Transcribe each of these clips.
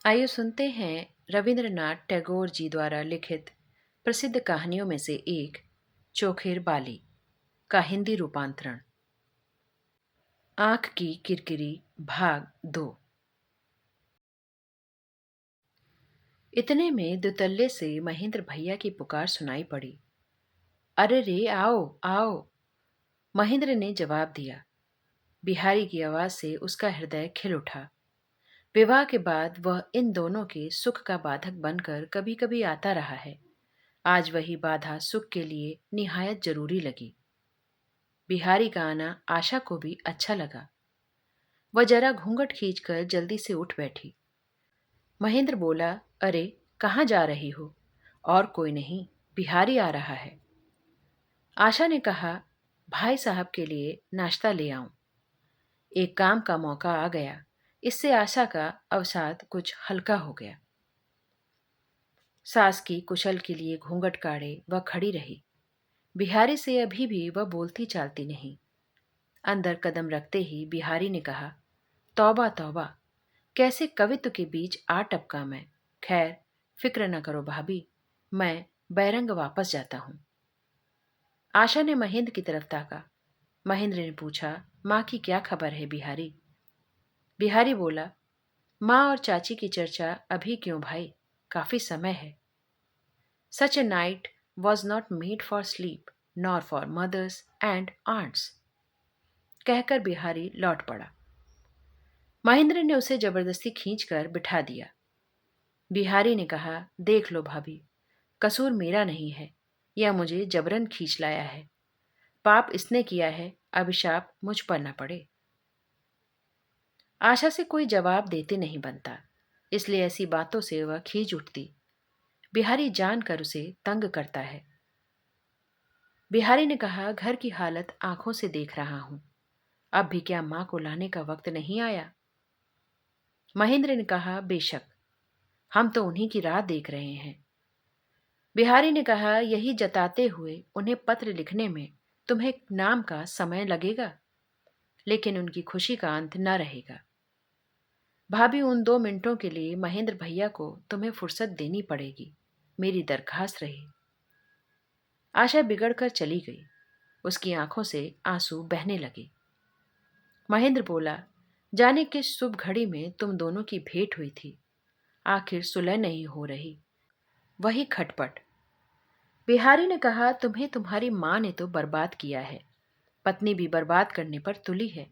आइए सुनते हैं रविंद्रनाथ टैगोर जी द्वारा लिखित प्रसिद्ध कहानियों में से एक चोखेर बाली का हिंदी रूपांतरण। आंख की किरकिरी भाग 2। इतने में दुतल्ले से महेंद्र भैया की पुकार सुनाई पड़ी। अरे रे, आओ आओ। महेंद्र ने जवाब दिया। बिहारी की आवाज से उसका हृदय खिल उठा। विवाह के बाद वह इन दोनों के सुख का बाधक बनकर कभी कभी आता रहा है। आज वही बाधा सुख के लिए निहायत जरूरी लगी। बिहारी का आना आशा को भी अच्छा लगा। वह जरा घूंघट खींचकर जल्दी से उठ बैठी। महेंद्र बोला, अरे कहाँ जा रही हो? और कोई नहीं, बिहारी आ रहा है। आशा ने कहा, भाई साहब के लिए नाश्ता ले आऊं। एक काम का मौका आ गया। इससे आशा का अवसाद कुछ हल्का हो गया। सास की कुशल के लिए घूंघट काढ़े वह खड़ी रही। बिहारी से अभी भी वह बोलती चालती नहीं। अंदर कदम रखते ही बिहारी ने कहा, तौबा तौबा, कैसे कवित्व के बीच आ टपका मैं। खैर, फिक्र न करो भाभी, मैं बैरंग वापस जाता हूं। आशा ने महेंद्र की तरफ ताका। महेंद्र ने पूछा, माँ की क्या खबर है बिहारी? बिहारी बोला, माँ और चाची की चर्चा अभी क्यों भाई, काफी समय है। Such a night was not made for sleep nor for mothers and aunts, कहकर बिहारी लौट पड़ा। महेंद्र ने उसे जबरदस्ती खींचकर बिठा दिया। बिहारी ने कहा, देख लो भाभी, कसूर मेरा नहीं है, यह मुझे जबरन खींच लाया है। पाप इसने किया है, अभिशाप मुझ पर न पड़े। आशा से कोई जवाब देते नहीं बनता, इसलिए ऐसी बातों से वह खींच उठती। बिहारी जानकर उसे तंग करता है। बिहारी ने कहा, घर की हालत आंखों से देख रहा हूं, अब भी क्या मां को लाने का वक्त नहीं आया? महेंद्र ने कहा, बेशक, हम तो उन्हीं की राह देख रहे हैं। बिहारी ने कहा, यही जताते हुए उन्हें पत्र लिखने में तुम्हें नाम का समय लगेगा, लेकिन उनकी खुशी का अंत न रहेगा। भाभी, उन 2 मिनटों के लिए महेंद्र भैया को तुम्हें फुर्सत देनी पड़ेगी, मेरी दरखास्त रही। आशा बिगड़कर चली गई। उसकी आंखों से आंसू बहने लगे। महेंद्र बोला, जाने किस शुभ घड़ी में तुम दोनों की भेंट हुई थी। आखिर सुलह नहीं हो रही, वही खटपट। बिहारी ने कहा, तुम्हें तुम्हारी मां ने तो बर्बाद किया है, पत्नी भी बर्बाद करने पर तुली है।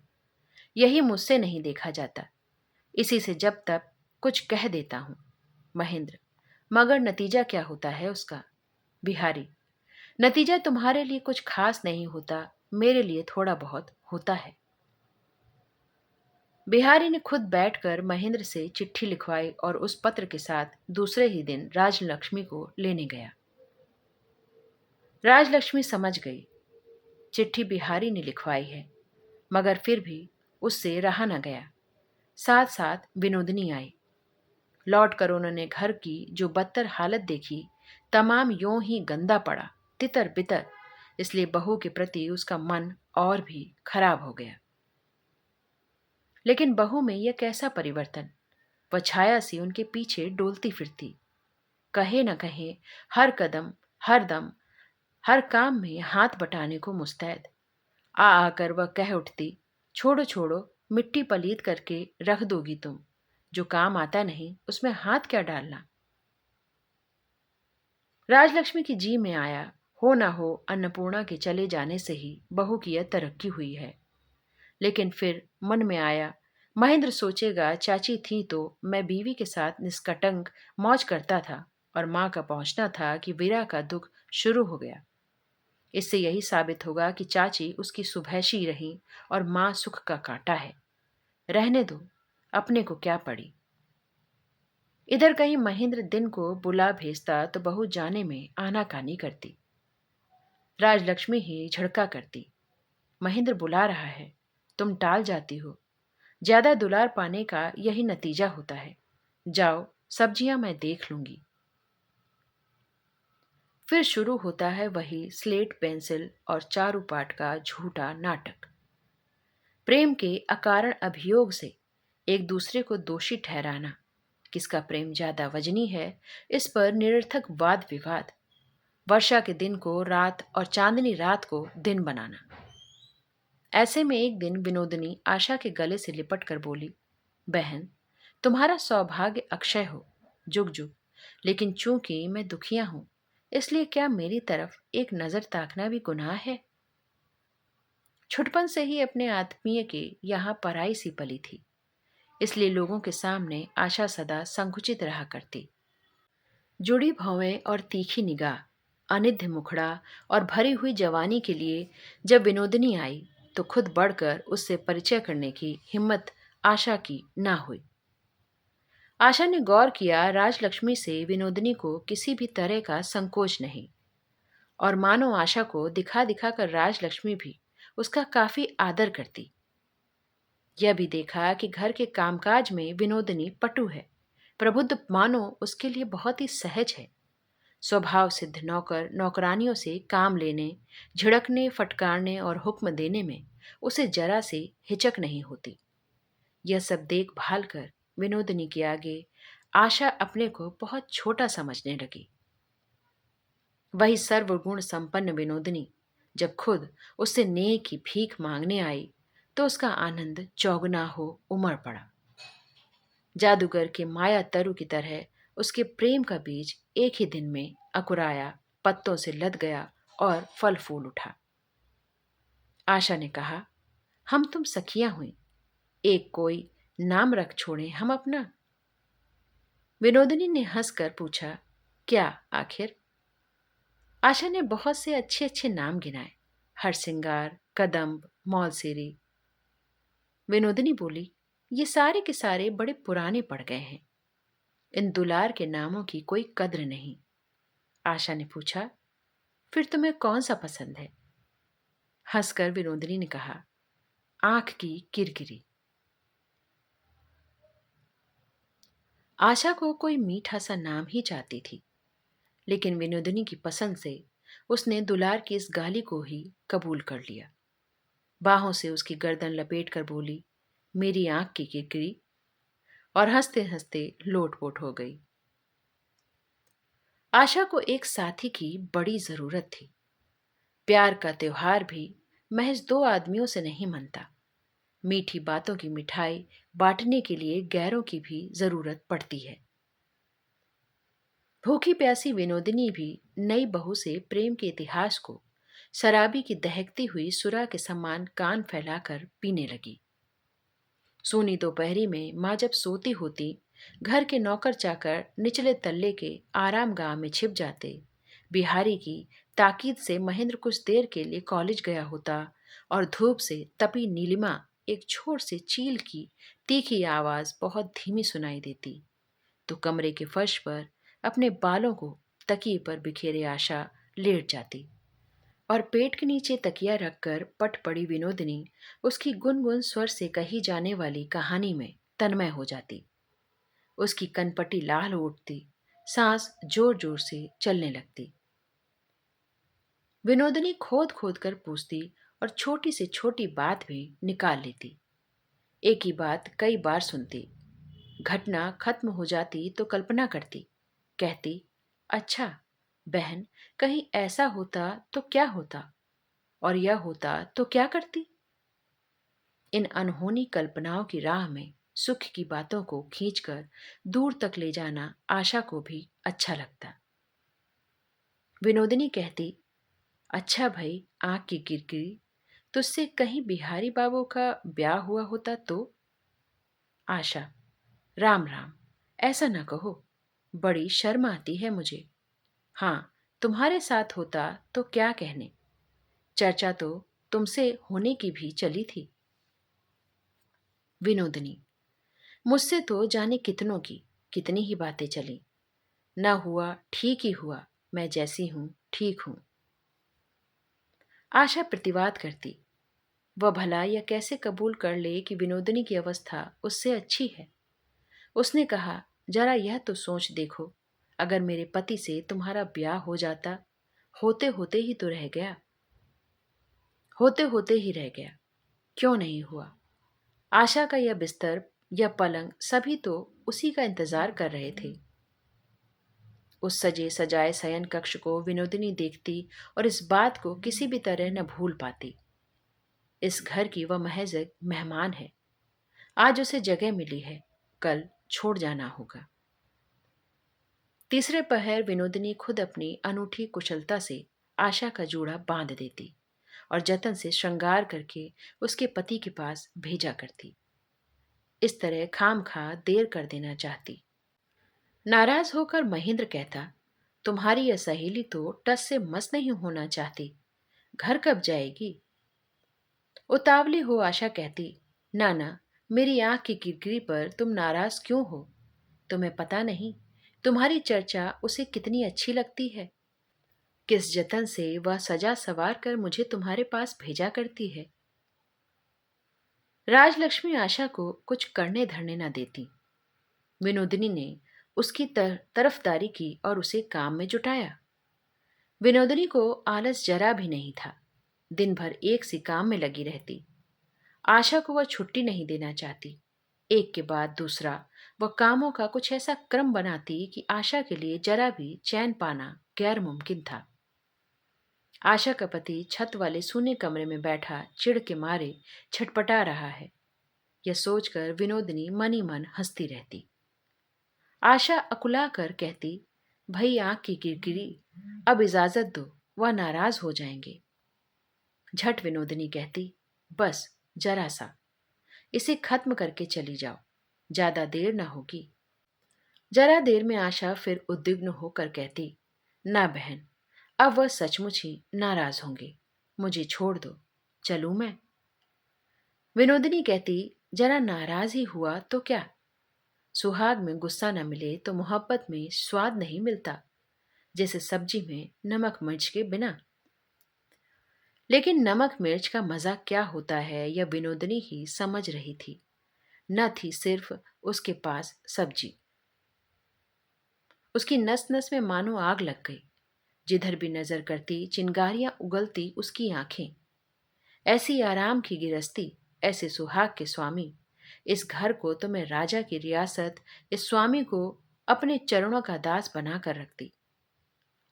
यही मुझसे नहीं देखा जाता, इसी से जब तक कुछ कह देता हूं। महेंद्र, मगर नतीजा क्या होता है उसका? बिहारी, नतीजा तुम्हारे लिए कुछ खास नहीं होता, मेरे लिए थोड़ा बहुत होता है। बिहारी ने खुद बैठकर महेंद्र से चिट्ठी लिखवाई और उस पत्र के साथ दूसरे ही दिन राजलक्ष्मी को लेने गया। राजलक्ष्मी समझ गई, चिट्ठी बिहारी ने लिखवाई है, मगर फिर भी उससे रहा न गया। साथ साथ विनोदनी आई। लौट कर उन्होंने घर की जो बदतर हालत देखी, तमाम यों ही गंदा पड़ा, तितर बितर। इसलिए बहू के प्रति उसका मन और भी खराब हो गया। लेकिन बहू में यह कैसा परिवर्तन! वह छाया सी उनके पीछे डोलती फिरती, कहे न कहे, हर कदम, हर दम, हर काम में हाथ बटाने को मुस्तैद। आ आकर वह कह उठती, छोड़ो छोड़ो, मिट्टी पलीत करके रख दोगी तुम, जो काम आता नहीं उसमें हाथ क्या डालना। राजलक्ष्मी की जी में आया, हो ना हो अन्नपूर्णा के चले जाने से ही बहू की यह तरक्की हुई है। लेकिन फिर मन में आया, महेंद्र सोचेगा, चाची थी तो मैं बीवी के साथ निष्कटंक मौज करता था, और मां का पहुंचना था कि वीरा का दुख शुरू हो गया। इससे यही साबित होगा कि चाची उसकी सुभैशी रही और मां सुख का कांटा है। रहने दो, अपने को क्या पड़ी। इधर कहीं महेंद्र दिन को बुला भेजता तो बहू जाने में आनाकानी करती। राजलक्ष्मी ही झड़का करती, महेंद्र बुला रहा है, तुम टाल जाती हो। ज्यादा दुलार पाने का यही नतीजा होता है। जाओ, सब्जियां मैं देख लूंगी। फिर शुरू होता है वही स्लेट पेंसिल और चारूपाठ का झूठा नाटक। प्रेम के अकारण अभियोग से एक दूसरे को दोषी ठहराना, किसका प्रेम ज्यादा वजनी है, इस पर निरर्थक वाद विवाद, वर्षा के दिन को रात और चांदनी रात को दिन बनाना। ऐसे में एक दिन विनोदिनी आशा के गले से लिपट कर बोली, बहन, तुम्हारा सौभाग्य अक्षय हो, जुग जुग। लेकिन चूंकि मैं दुखिया हूं, इसलिए क्या मेरी तरफ एक नजर ताकना भी गुनाह है? छुटपन से ही अपने आत्मीय के यहाँ पराई सी पली थी, इसलिए लोगों के सामने आशा सदा संकुचित रहा करती। जुड़ी भौवें और तीखी निगाह, अनिध्य मुखड़ा और भरी हुई जवानी के लिए जब विनोदिनी आई, तो खुद बढ़कर उससे परिचय करने की हिम्मत आशा की ना हुई। आशा ने गौर किया, राजलक्ष्मी से विनोदिनी को किसी भी तरह का संकोच नहीं, और मानो आशा को दिखा दिखा कर राजलक्ष्मी भी उसका काफी आदर करती। यह भी देखा कि घर के कामकाज में विनोदिनी पटु है, प्रबुद्ध मानो उसके लिए बहुत ही सहज है। स्वभाव सिद्ध नौकर नौकरानियों से काम लेने, झिड़कने, फटकारने और हुक्म देने में उसे जरा से हिचक नहीं होती। यह सब देख भाल कर विनोदिनी के आगे आशा अपने को बहुत छोटा समझने लगी। वही सर्वगुण संपन्न विनोदिनी जब खुद उससे नेह की भीख मांगने आई, तो उसका आनंद चौगुना हो उमड़ पड़ा। जादूगर के माया तरु की तरह उसके प्रेम का बीज एक ही दिन में अकुराया, पत्तों से लद गया और फल फूल उठा। आशा ने कहा, हम तुम सखियां हुई, एक कोई नाम रख छोड़े हम अपना। विनोदिनी ने हंसकर पूछा, क्या आखिर? आशा ने बहुत से अच्छे अच्छे नाम गिनाए, हरसिंगार, कदम्ब, मौलसेरी। विनोदिनी बोली, ये सारे के सारे बड़े पुराने पड़ गए हैं, इन दुलार के नामों की कोई कद्र नहीं। आशा ने पूछा, फिर तुम्हें कौन सा पसंद है? हंसकर विनोदिनी ने कहा, आंख की किरकिरी। आशा को कोई मीठा सा नाम ही चाहती थी, लेकिन विनोदिनी की पसंद से उसने दुलार की इस गाली को ही कबूल कर लिया। बाहों से उसकी गर्दन लपेट कर बोली, मेरी आंख की किरकिरी, और हंसते हंसते लोटपोट हो गई। आशा को एक साथी की बड़ी जरूरत थी। प्यार का त्योहार भी महज दो आदमियों से नहीं मनता। मीठी बातों की मिठाई बांटने के लिए गैरों की भी जरूरत पड़ती है। भूखी प्यासी विनोदिनी भी नई बहू से प्रेम के इतिहास को शराबी की दहकती हुई सुरा के समान कान फैलाकर पीने लगी। सूनी दोपहरी में माँ जब सोती होती, घर के नौकर चाकर निचले तल्ले के आराम गाह में छिप जाते। बिहारी की ताकीद से महेंद्र कुछ देर के लिए कॉलेज गया होता, और धूप से तपी नीलिमा एक छोर से चील की तीखी आवाज बहुत धीमी सुनाई देती, तो कमरे के फर्श पर अपने बालों को तकिए पर बिखेरे आशा लेट जाती, और पेट के नीचे तकिया रखकर पट पड़ी विनोदिनी उसकी गुनगुन स्वर से कही जाने वाली कहानी में तन्मय हो जाती। उसकी कनपटी लाल उठती, सांस जोर जोर से चलने लगती। विनोदिनी खोद खोद कर पूछती और छोटी से छोटी बात भी निकाल लेती। एक ही बात कई बार सुनती। घटना खत्म हो जाती तो कल्पना करती, कहती, अच्छा बहन, कहीं ऐसा होता तो क्या होता, और यह होता तो क्या करती? इन अनहोनी कल्पनाओं की राह में सुख की बातों को खींचकर दूर तक ले जाना आशा को भी अच्छा लगता। विनोदिनी कहती, अच्छा भाई, आंख की किरकिरी, तुझसे कहीं बिहारी बाबू का ब्याह हुआ होता तो? आशा, राम राम, ऐसा न कहो, बड़ी शर्म आती है मुझे। हाँ, तुम्हारे साथ होता तो क्या कहने, चर्चा तो तुमसे होने की भी चली थी। विनोदिनी, मुझसे तो जाने कितनों की कितनी ही बातें चली। न हुआ ठीक ही हुआ, मैं जैसी हूं ठीक हूं। आशा प्रतिवाद करती, वह भला यह कैसे कबूल कर ले कि विनोदिनी की अवस्था उससे अच्छी है। उसने कहा, जरा यह तो सोच देखो, अगर मेरे पति से तुम्हारा ब्याह हो जाता, होते होते ही तो रह गया, होते होते ही रह गया, क्यों नहीं हुआ? आशा का यह बिस्तर या पलंग, सभी तो उसी का इंतजार कर रहे थे। उस सजे सजाए शयन कक्ष को विनोदिनी देखती और इस बात को किसी भी तरह न भूल पाती। इस घर की वह महज एक मेहमान है। आज उसे जगह मिली है, कल छोड़ जाना होगा। तीसरे पहर विनोदिनी खुद अपनी अनूठी कुशलता से आशा का जूड़ा बांध देती और जतन से श्रृंगार करके उसके पति के पास भेजा करती। इस तरह खाम खा देर कर देना चाहती। नाराज होकर महेंद्र कहता, तुम्हारी यह सहेली तो टस से मस नहीं होना चाहती, घर कब जाएगी? उतावली हो आशा कहती, ना ना, मेरी आंख की किरकिरी पर तुम नाराज क्यों हो? तुम्हें पता नहीं तुम्हारी चर्चा उसे कितनी अच्छी लगती है। किस जतन से वह सजा सवार कर मुझे तुम्हारे पास भेजा करती है। राजलक्ष्मी आशा को कुछ करने धरने न देती। विनोदिनी ने उसकी तरफदारी की और उसे काम में जुटाया। विनोदिनी को आलस जरा भी नहीं था। दिन भर एक सी काम में लगी रहती। आशा को वह छुट्टी नहीं देना चाहती। एक के बाद दूसरा वह कामों का कुछ ऐसा क्रम बनाती कि आशा के लिए जरा भी चैन पाना गैर मुमकिन था। आशा का पति छत वाले सूने कमरे में बैठा चिढ़ के मारे छटपटा रहा है, यह सोचकर विनोदिनी मनी मन हंसती रहती। आशा अकुला कर कहती, भई आंख की किरकिरी, अब इजाजत दो, वह नाराज हो जाएंगे। झट विनोदिनी कहती, बस जरा सा, इसे खत्म करके चली जाओ, ज्यादा देर न होगी। जरा देर में आशा फिर उद्विग्न होकर कहती, ना बहन, अब वह सचमुच ही नाराज होंगे, मुझे छोड़ दो, चलूं मैं? विनोदिनी कहती, जरा नाराज ही हुआ तो क्या, सुहाग में गुस्सा न मिले तो मोहब्बत में स्वाद नहीं मिलता, जैसे सब्जी में नमक मिर्च के बिना। लेकिन नमक मिर्च का मजा क्या होता है यह विनोदिनी ही समझ रही थी। न थी सिर्फ उसके पास सब्जी, उसकी नस नस में मानो आग लग गई। जिधर भी नजर करती चिंगारियां उगलती उसकी आंखें। ऐसी आराम की गिरस्ती, ऐसे सुहाग के स्वामी, इस घर को तो मैं राजा की रियासत, इस स्वामी को अपने चरणों का दास बनाकर रखती।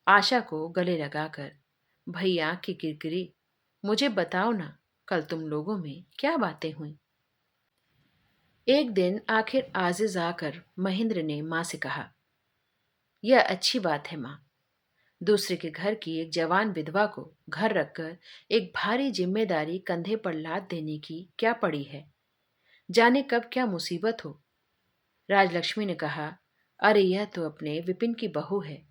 आशा को गले लगाकर, भई आंख की किरकिरी, मुझे बताओ ना, कल तुम लोगों में क्या बातें हुई? एक दिन आखिर आजिज आकर महेंद्र ने मां से कहा, यह अच्छी बात है मां, दूसरे के घर की एक जवान विधवा को घर रखकर एक भारी जिम्मेदारी कंधे पर लाद देने की क्या पड़ी है, जाने कब क्या मुसीबत हो। राजलक्ष्मी ने कहा, अरे यह तो अपने विपिन की बहू है,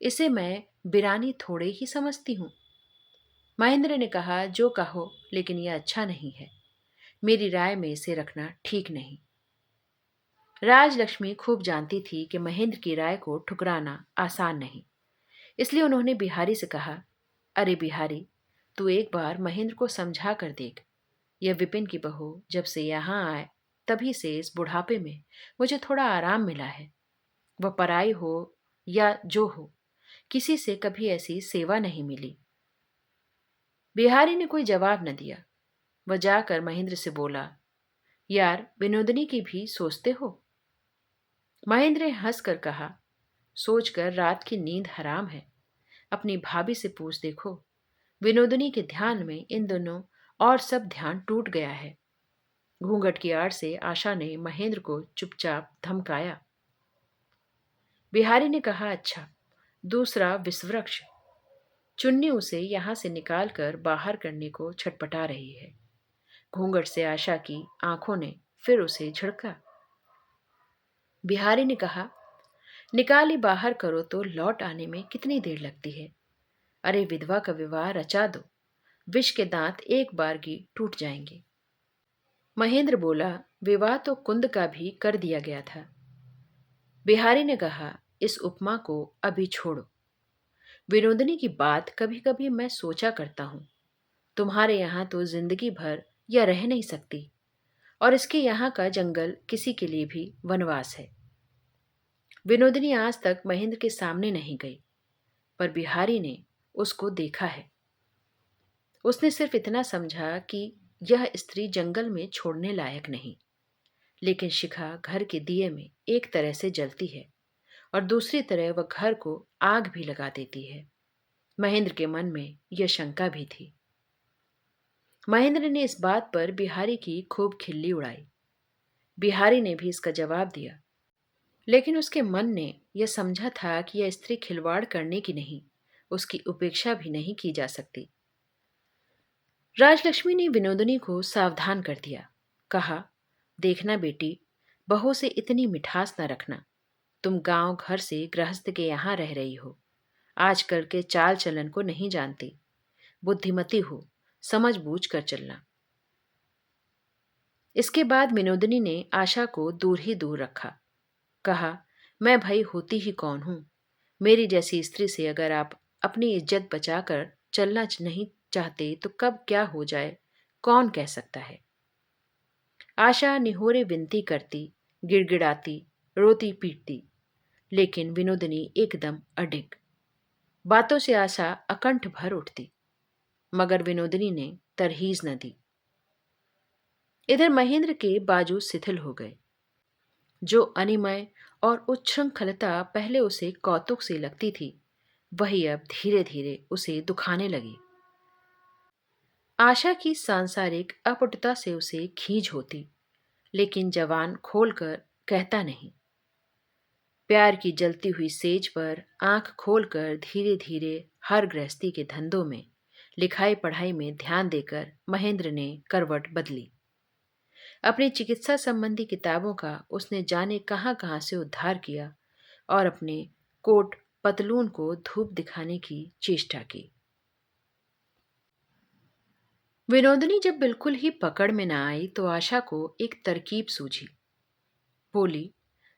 इसे मैं बिरानी थोड़े ही समझती हूँ। महेंद्र ने कहा, जो कहो, लेकिन यह अच्छा नहीं है, मेरी राय में इसे रखना ठीक नहीं। राजलक्ष्मी खूब जानती थी कि महेंद्र की राय को ठुकराना आसान नहीं, इसलिए उन्होंने बिहारी से कहा, अरे बिहारी, तू एक बार महेंद्र को समझा कर देख। यह विपिन की बहू जब से यहाँ आए तभी से इस बुढ़ापे में मुझे थोड़ा आराम मिला है। वह पराई हो या जो हो, किसी से कभी ऐसी सेवा नहीं मिली। बिहारी ने कोई जवाब न दिया। वह जाकर महेंद्र से बोला, यार विनोदिनी की भी सोचते हो? महेंद्र ने हंसकर कहा, सोचकर रात की नींद हराम है, अपनी भाभी से पूछ देखो। विनोदिनी के ध्यान में इन दोनों और सब ध्यान टूट गया है। घूंघट की आड़ से आशा ने महेंद्र को चुपचाप धमकाया। बिहारी ने कहा, अच्छा, दूसरा विषवृक्ष। चुन्नी उसे यहां से निकालकर बाहर करने को छटपटा रही है। घूंघट से आशा की आंखों ने फिर उसे झिड़का। बिहारी ने कहा, निकाली बाहर करो तो लौट आने में कितनी देर लगती है? अरे विधवा का विवाह रचा दो, विष के दांत एक बारगी टूट जाएंगे। महेंद्र बोला, विवाह तो कुंद का भी कर दिया गया था। बिहारी ने कहा, इस उपमा को अभी छोड़ो। विनोदिनी की बात कभी कभी मैं सोचा करता हूं, तुम्हारे यहां तो जिंदगी भर यह रह नहीं सकती, और इसके यहाँ का जंगल किसी के लिए भी वनवास है। विनोदिनी आज तक महेंद्र के सामने नहीं गई, पर बिहारी ने उसको देखा है। उसने सिर्फ इतना समझा कि यह स्त्री जंगल में छोड़ने लायक नहीं। लेकिन शिखा घर के दिए में एक तरह से जलती है और दूसरी तरह वह घर को आग भी लगा देती है। महेंद्र के मन में यह शंका भी थी। महेंद्र ने इस बात पर बिहारी की खूब खिल्ली उड़ाई। बिहारी ने भी इसका जवाब दिया, लेकिन उसके मन ने यह समझा था कि यह स्त्री खिलवाड़ करने की नहीं, उसकी उपेक्षा भी नहीं की जा सकती। राजलक्ष्मी ने विनोदिनी को सावधान कर दिया। कहा, देखना बेटी, बहू से इतनी मिठास न रखना। तुम गांव घर से गृहस्थ के यहाँ रह रही हो, आजकल के चाल चलन को नहीं जानती। बुद्धिमती हो, समझ बूझ कर चलना। इसके बाद विनोदिनी ने आशा को दूर ही दूर रखा। कहा, मैं भई होती ही कौन हूं? मेरी जैसी स्त्री से अगर आप अपनी इज्जत बचाकर चलना नहीं चाहते तो कब क्या हो जाए कौन कह सकता है। आशा निहोरे विनती करती, गिड़गिड़ाती, रोती पीटती, लेकिन विनोदिनी एकदम अडिग। बातों से आशा अकंठ भर उठती, मगर विनोदिनी ने तरहीज न दी। इधर महेंद्र के बाजू शिथिल हो गए। जो अनिमय और उच्छृंखलता पहले उसे कौतुक से लगती थी, वही अब धीरे धीरे उसे दुखाने लगी। आशा की सांसारिक अपटुता से उसे खींच होती, लेकिन जवान खोलकर कहता नहीं। प्यार की जलती हुई सेज पर आंख खोलकर धीरे धीरे हर गृहस्थी के धंधों में, लिखाई पढ़ाई में ध्यान देकर महेंद्र ने करवट बदली। अपनी चिकित्सा संबंधी किताबों का उसने जाने कहां कहां से उद्धार किया और अपने कोट पतलून को धूप दिखाने की चेष्टा की। विनोदिनी जब बिल्कुल ही पकड़ में न आई तो आशा को एक तरकीब सूझी। बोली,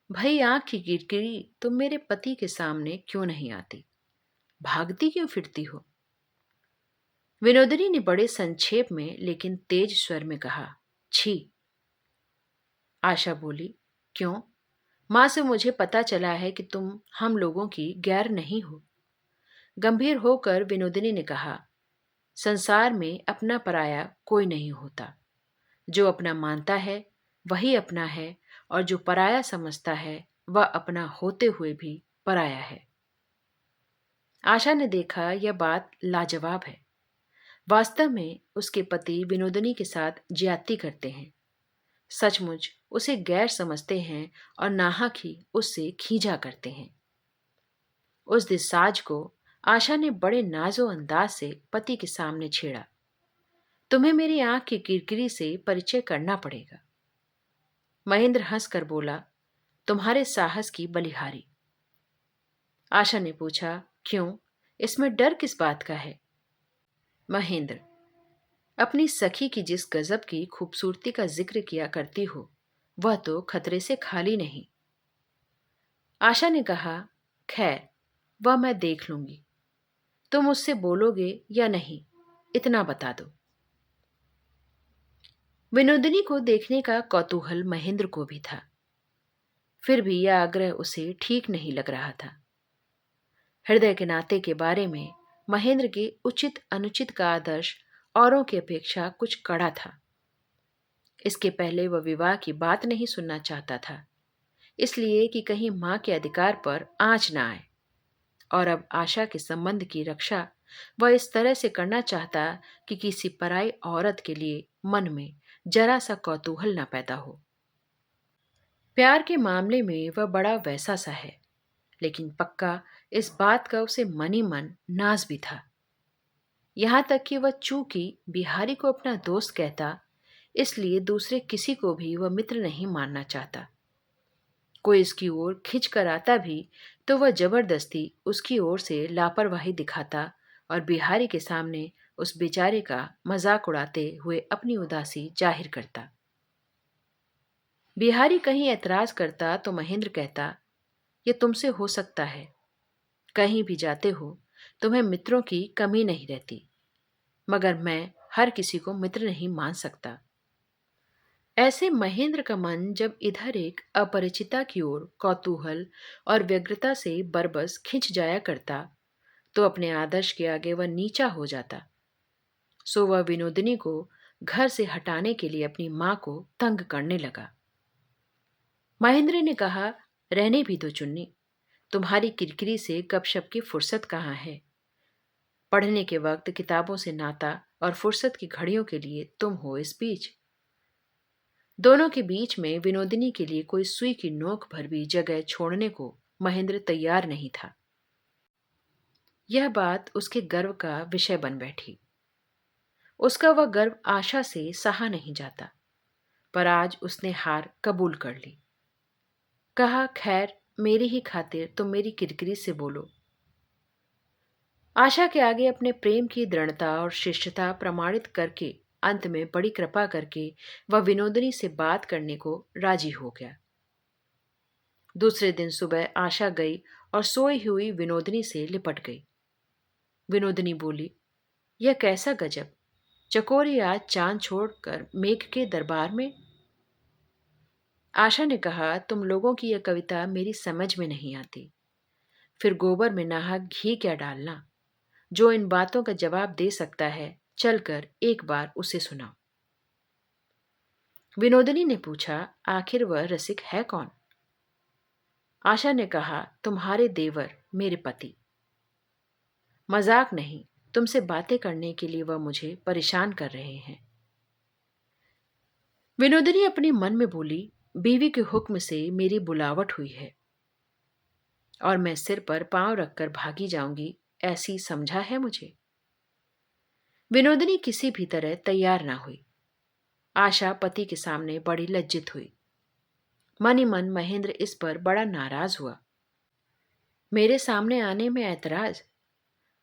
भई आंख की गिरगिरी, तुम मेरे पति के सामने क्यों नहीं आती? भागती क्यों फिरती हो? विनोदिनी ने बड़े संक्षेप में लेकिन तेज स्वर में कहा, छी। आशा बोली, क्यों? मां से मुझे पता चला है कि तुम हम लोगों की गैर नहीं हो। गंभीर होकर विनोदिनी ने कहा, संसार में अपना पराया कोई नहीं होता। जो अपना मानता है वही अपना है, और जो पराया समझता है वह अपना होते हुए भी पराया है। आशा ने देखा यह बात लाजवाब है। वास्तव में उसके पति विनोदिनी के साथ ज्यादती करते हैं, सचमुच उसे गैर समझते हैं और नाहक ही उससे खींचा करते हैं। उस दिन साज को आशा ने बड़े नाजो अंदाज से पति के सामने छेड़ा। तुम्हें मेरी आंख की किरकिरी से परिचय करना पड़ेगा। महेंद्र हंसकर बोला, तुम्हारे साहस की बलिहारी। आशा ने पूछा, क्यों, इसमें डर किस बात का है? महेंद्र, अपनी सखी की जिस गजब की खूबसूरती का जिक्र किया करती हो, वह तो खतरे से खाली नहीं। आशा ने कहा, खैर, वह मैं देख लूंगी। तुम उससे बोलोगे या नहीं, इतना बता दो। विनोदिनी को देखने का कौतूहल महेंद्र को भी था, फिर भी यह आग्रह उसे ठीक नहीं लग रहा था। हृदय के नाते के बारे में महेंद्र के उचित अनुचित का आदर्श औरों की अपेक्षा कुछ कड़ा था। इसके पहले वह विवाह की बात नहीं सुनना चाहता था, इसलिए कि कहीं मां के अधिकार पर आंच न आए, और अब आशा के संबंध की रक्षा वह इस तरह से करना चाहता कि किसी पराई औरत के लिए मन में जरा सा कौतूहल न पैदा हो। प्यार के मामले में वह बड़ा वैसा सा है, लेकिन पक्का इस बात का उसे मन ही मन नाज भी था। यहां तक कि वह चूंकि बिहारी को अपना दोस्त कहता, इसलिए दूसरे किसी को भी वह मित्र नहीं मानना चाहता। कोई इसकी ओर खिंच कर आता भी तो वह जबरदस्ती उसकी ओर से लापरवाही दिखाता और बिहारी के सामने उस बेचारे का मजाक उड़ाते हुए अपनी उदासी जाहिर करता। बिहारी कहीं ऐतराज करता तो महेंद्र कहता, यह तुमसे हो सकता है, कहीं भी जाते हो तुम्हें मित्रों की कमी नहीं रहती, मगर मैं हर किसी को मित्र नहीं मान सकता। ऐसे महेंद्र का मन जब इधर एक अपरिचिता की ओर कौतूहल और व्यग्रता से बरबस खिंच जाया करता, तो अपने आदर्श के आगे वह नीचा हो जाता। सो वह विनोदिनी को घर से हटाने के लिए अपनी मां को तंग करने लगा। महेंद्र ने कहा, रहने भी दो चुन्नी, तुम्हारी किरकिरी से गपशप की फुर्सत कहाँ है। पढ़ने के वक्त किताबों से नाता और फुर्सत की घड़ियों के लिए तुम हो इस बीच। दोनों के बीच में विनोदिनी के लिए कोई सुई की नोक भर भी जगह छोड़ने को महेंद्र तैयार नहीं था। यह बात उसके गर्व का विषय बन बैठी। उसका वह गर्व आशा से सहा नहीं जाता, पर आज उसने हार कबूल कर ली। कहा, खैर, मेरी ही खातिर तुम मेरी किरकिरी से बोलो। आशा के आगे अपने प्रेम की दृढ़ता और शिष्टता प्रमाणित करके अंत में बड़ी कृपा करके वह विनोदिनी से बात करने को राजी हो गया। दूसरे दिन सुबह आशा गई और सोई हुई विनोदिनी से लिपट गई। विनोदिनी बोली, यह कैसा गजब, चकोरी आज चांद छोड़कर मेघ के दरबार में। आशा ने कहा, तुम लोगों की यह कविता मेरी समझ में नहीं आती। फिर गोबर में नहा घी क्या डालना। जो इन बातों का जवाब दे सकता है, चलकर एक बार उसे सुनाओ। विनोदिनी ने पूछा, आखिर वह रसिक है कौन। आशा ने कहा, तुम्हारे देवर, मेरे पति। मजाक नहीं, तुमसे बातें करने के लिए वह मुझे परेशान कर रहे हैं। विनोदिनी अपने मन में बोली, बीवी के हुक्म से मेरी बुलावट हुई है और मैं सिर पर पांव रखकर भागी जाऊंगी, ऐसी समझा है मुझे। विनोदिनी किसी भी तरह तैयार ना हुई। आशा पति के सामने बड़ी लज्जित हुई। मन ही मन महेंद्र इस पर बड़ा नाराज हुआ। मेरे सामने आने में ऐतराज,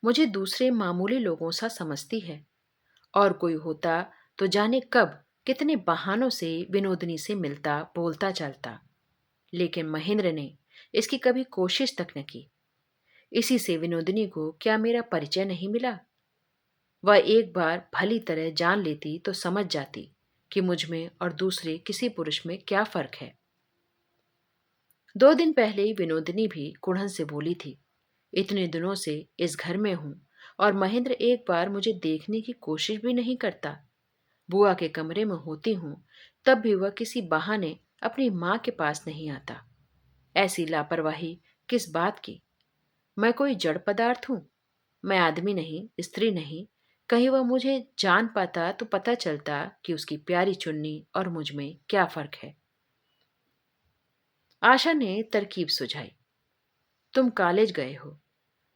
मुझे दूसरे मामूली लोगों सा समझती है, और कोई होता तो जाने कब कितने बहानों से विनोदिनी से मिलता बोलता चलता। लेकिन महेंद्र ने इसकी कभी कोशिश तक न की। इसी से विनोदिनी को क्या मेरा परिचय नहीं मिला। वह एक बार भली तरह जान लेती तो समझ जाती कि मुझ में और दूसरे किसी पुरुष में क्या फर्क है। 2 दिन पहले ही विनोदिनी भी कुढ़न से बोली थी, इतने दिनों से इस घर में हूं और महेंद्र एक बार मुझे देखने की कोशिश भी नहीं करता। बुआ के कमरे में होती हूं, तब भी वह किसी बहाने अपनी मां के पास नहीं आता। ऐसी लापरवाही किस बात की। मैं कोई जड़ पदार्थ हूं। मैं आदमी नहीं, स्त्री नहीं। कहीं वह मुझे जान पाता तो पता चलता कि उसकी प्यारी चुन्नी और मुझ में क्या फर्क है। आशा ने तरकीब सुझाई, तुम कॉलेज गए हो,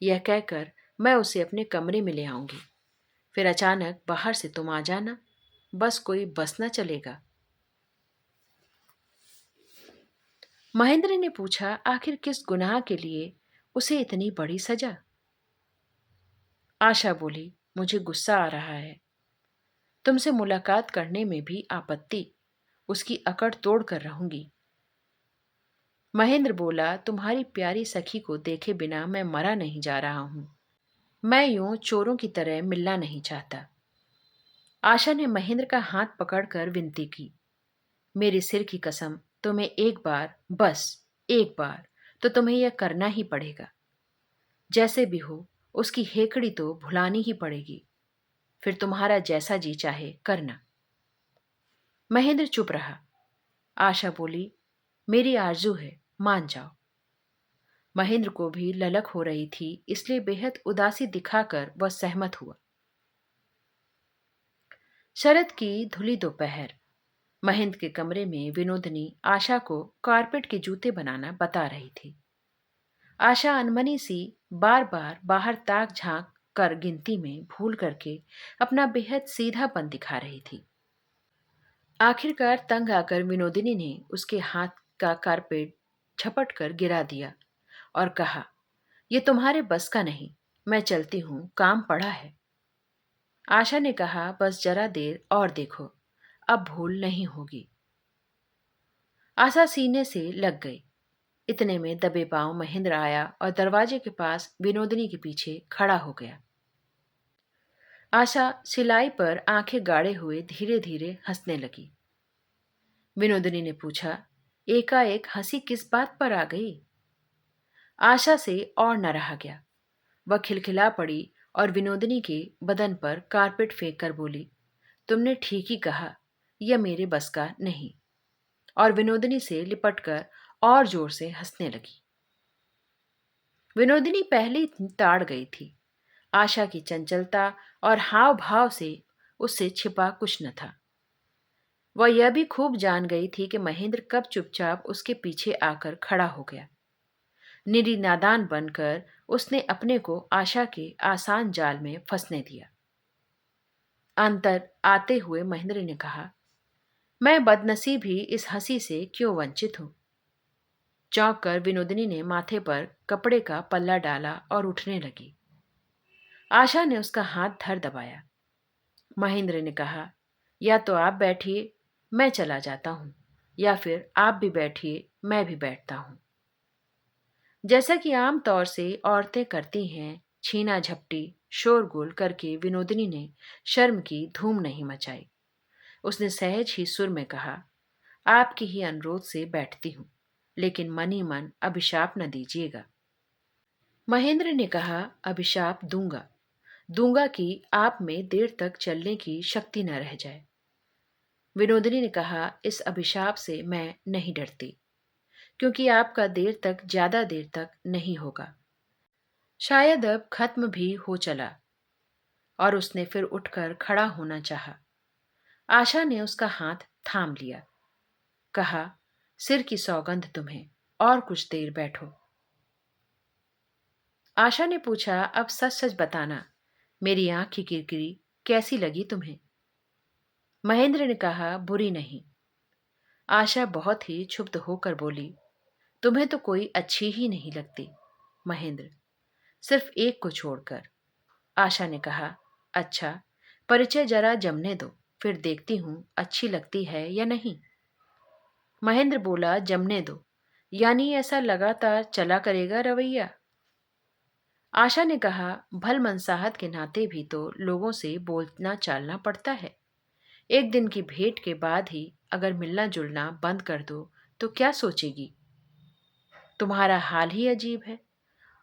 यह कहकर मैं उसे अपने कमरे में ले आऊंगी। फिर अचानक बाहर से तुम आ जाना, बस कोई बस न चलेगा। महेंद्र ने पूछा, आखिर किस गुनाह के लिए उसे इतनी बड़ी सजा। आशा बोली, मुझे गुस्सा आ रहा है। तुमसे मुलाकात करने में भी आपत्ति, उसकी अकड़ तोड़ कर रहूंगी। महेंद्र बोला, तुम्हारी प्यारी सखी को देखे बिना मैं मरा नहीं जा रहा हूं। मैं यूं चोरों की तरह मिलना नहीं चाहता। आशा ने महेंद्र का हाथ पकड़कर विनती की, मेरे सिर की कसम, तुम्हें एक बार, बस एक बार, तो तुम्हें यह करना ही पड़ेगा। जैसे भी हो, उसकी हेकड़ी तो भुलानी ही पड़ेगी। फिर तुम्हारा जैसा जी चाहे करना। महेंद्र चुप रहा। आशा बोली, मेरी आरजू है, मान जाओ। महेंद्र को भी ललक हो रही थी, इसलिए बेहद उदासी दिखाकर वह सहमत हुआ। शरद की धुली दोपहर, महेंद्र के कमरे में विनोदिनी आशा को कारपेट के जूते बनाना बता रही थी। आशा अनमनी सी बार बार बाहर ताक झांक कर गिनती में भूल करके अपना बेहद सीधापन दिखा रही थी। आखिरकार तंग आकर विनोदिनी ने उसके हाथ का कारपेट झपट कर गिरा दिया और कहा, यह तुम्हारे बस का नहीं, मैं चलती हूं, काम पड़ा है। आशा ने कहा, बस जरा देर और देखो, अब भूल नहीं होगी। आशा सीने से लग गई। इतने में दबे पांव महेंद्र आया और दरवाजे के पास विनोदिनी के पीछे खड़ा हो गया। आशा सिलाई पर आंखें गाड़े हुए धीरे धीरे हंसने लगी। विनोदिनी ने पूछा, एकाएक हंसी किस बात पर आ गई। आशा से और न रहा गया। वह खिलखिला पड़ी और विनोदिनी के बदन पर कारपेट फेंक कर बोली, तुमने ठीक ही कहा, यह मेरे बस का नहीं। और विनोदिनी से लिपटकर और जोर से हंसने लगी। विनोदिनी पहले ही ताड़ गई थी। आशा की चंचलता और हाव भाव से उससे छिपा कुछ न था। वह यह भी खूब जान गई थी कि महेंद्र कब चुपचाप उसके पीछे आकर खड़ा हो गया। निरी नादान बनकर उसने अपने को आशा के आसान जाल में फंसने दिया। अंतर आते हुए महेंद्र ने कहा, मैं बदनसीब ही इस हंसी से क्यों वंचित हूं। चौंक कर विनोदिनी ने माथे पर कपड़े का पल्ला डाला और उठने लगी। आशा ने उसका हाथ धर दबाया। महेंद्र ने कहा, या तो आप बैठिए, मैं चला जाता हूं, या फिर आप भी बैठिए, मैं भी बैठता हूं। जैसा कि आम तौर से औरतें करती हैं, छीना झपटी शोरगुल करके विनोदिनी ने शर्म की धूम नहीं मचाई। उसने सहज ही सुर में कहा, आपके ही अनुरोध से बैठती हूं, लेकिन मन ही मन अभिशाप न दीजिएगा। महेंद्र ने कहा, अभिशाप दूंगा, दूंगा कि आप में देर तक चलने की शक्ति न रह जाए। विनोदिनी ने कहा, इस अभिशाप से मैं नहीं डरती, क्योंकि आपका देर तक ज्यादा देर तक नहीं होगा। शायद अब खत्म भी हो चला। और उसने फिर उठकर खड़ा होना चाहा। आशा ने उसका हाथ थाम लिया। कहा, सिर की सौगंध तुम्हें, और कुछ देर बैठो। आशा ने पूछा, अब सच सच बताना, मेरी आंख की किरकिरी कैसी लगी तुम्हें। महेंद्र ने कहा, बुरी नहीं। आशा बहुत ही क्षुब्ध होकर बोली, तुम्हें तो कोई अच्छी ही नहीं लगती महेंद्र, सिर्फ एक को छोड़कर। आशा ने कहा, अच्छा, परिचय जरा जमने दो, फिर देखती हूं अच्छी लगती है या नहीं। महेंद्र बोला, जमने दो, यानी ऐसा लगातार चला करेगा रवैया। आशा ने कहा, भल मनसाहत के नाते भी तो लोगों से बोलना चालना पड़ता है। एक दिन की भेंट के बाद ही अगर मिलना जुलना बंद कर दो तो क्या सोचेगी। तुम्हारा हाल ही अजीब है।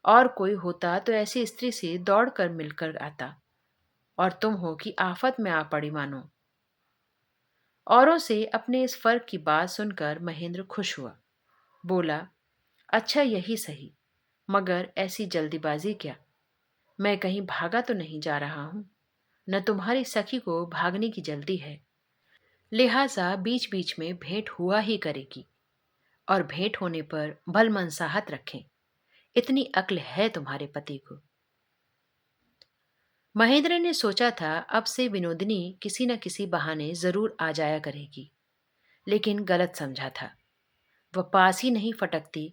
और कोई होता तो ऐसी स्त्री से दौड़ कर मिलकर आता, और तुम हो कि आफत में आ पड़ी मानो। औरों से अपने इस फर्क की बात सुनकर महेंद्र खुश हुआ। बोला, अच्छा यही सही, मगर ऐसी जल्दीबाजी क्या। मैं कहीं भागा तो नहीं जा रहा हूं, न तुम्हारी सखी को भागने की जल्दी है। लिहाजा बीच बीच में भेंट हुआ ही करेगी, और भेंट होने पर भल मनसाहत रखें। इतनी अक्ल है तुम्हारे पति को। महेंद्र ने सोचा था अब से विनोदिनी किसी न किसी बहाने जरूर आ जाया करेगी, लेकिन गलत समझा था। वह पास ही नहीं फटकती,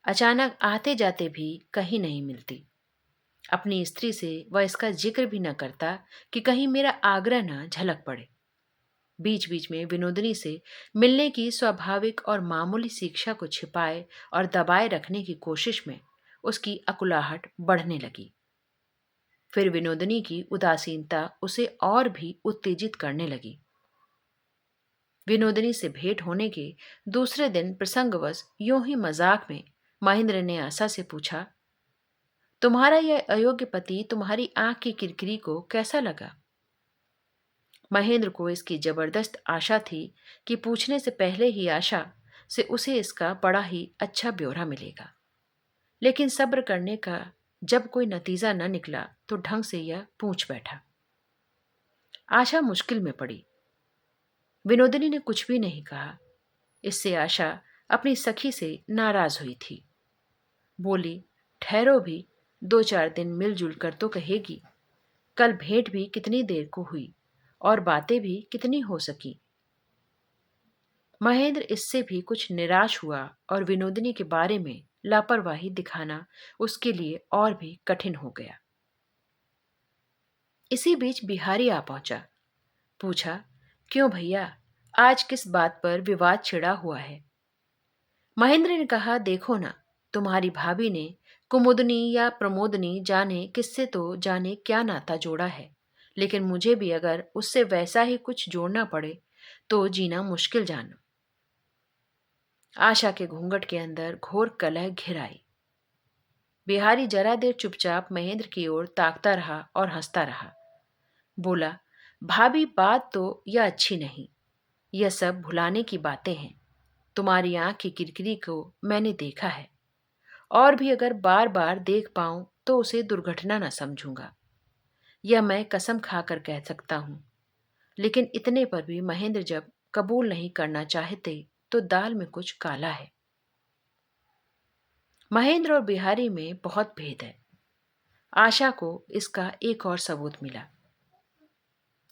अचानक आते जाते भी कहीं नहीं मिलती। अपनी स्त्री से वह इसका जिक्र भी न करता कि कहीं मेरा आग्रह न झलक पड़े। बीच बीच में विनोदिनी से मिलने की स्वाभाविक और मामूली शिक्षा को छिपाए और दबाए रखने की कोशिश में उसकी अकुलाहट बढ़ने लगी। फिर विनोदिनी की उदासीनता उसे और भी उत्तेजित करने लगी। विनोदिनी से भेंट होने के दूसरे दिन प्रसंगवश यूं ही मजाक में महेंद्र ने आशा से पूछा, तुम्हारा यह अयोग्य पति तुम्हारी आंख की किरकिरी को कैसा लगा। महेंद्र को इसकी जबरदस्त आशा थी कि पूछने से पहले ही आशा से उसे इसका बड़ा ही अच्छा ब्यौरा मिलेगा, लेकिन सब्र करने का जब कोई नतीजा न निकला तो ढंग से यह पूछ बैठा। आशा मुश्किल में पड़ी। विनोदिनी ने कुछ भी नहीं कहा। इससे आशा अपनी सखी से नाराज हुई थी। बोली, ठहरो भी, 2-4 दिन मिलजुल कर तो कहेगी। कल भेंट भी कितनी देर को हुई, और बातें भी कितनी हो सकी। महेंद्र इससे भी कुछ निराश हुआ, और विनोदिनी के बारे में लापरवाही दिखाना उसके लिए और भी कठिन हो गया। इसी बीच बिहारी आ पहुंचा। पूछा, क्यों भैया, आज किस बात पर विवाद छिड़ा हुआ है। महेंद्र ने कहा, देखो ना, तुम्हारी भाभी ने कुमुदनी या प्रमोदनी जाने किससे तो जाने क्या नाता जोड़ा है, लेकिन मुझे भी अगर उससे वैसा ही कुछ जोड़ना पड़े तो जीना मुश्किल जानो। आशा के घूंघट के अंदर घोर कलह घिर आई। बिहारी जरा देर चुपचाप महेंद्र की ओर ताकता रहा और हंसता रहा। बोला, भाभी, बात तो यह अच्छी नहीं। यह सब भुलाने की बातें हैं। तुम्हारी आंख की किरकिरी को मैंने देखा है, और भी अगर बार बार देख पाऊं तो उसे दुर्घटना न समझूंगा। यह मैं कसम खाकर कह सकता हूं। लेकिन इतने पर भी महेंद्र जब कबूल नहीं करना चाहते तो दाल में कुछ काला है। महेंद्र और बिहारी में बहुत भेद है। आशा को इसका एक और सबूत मिला।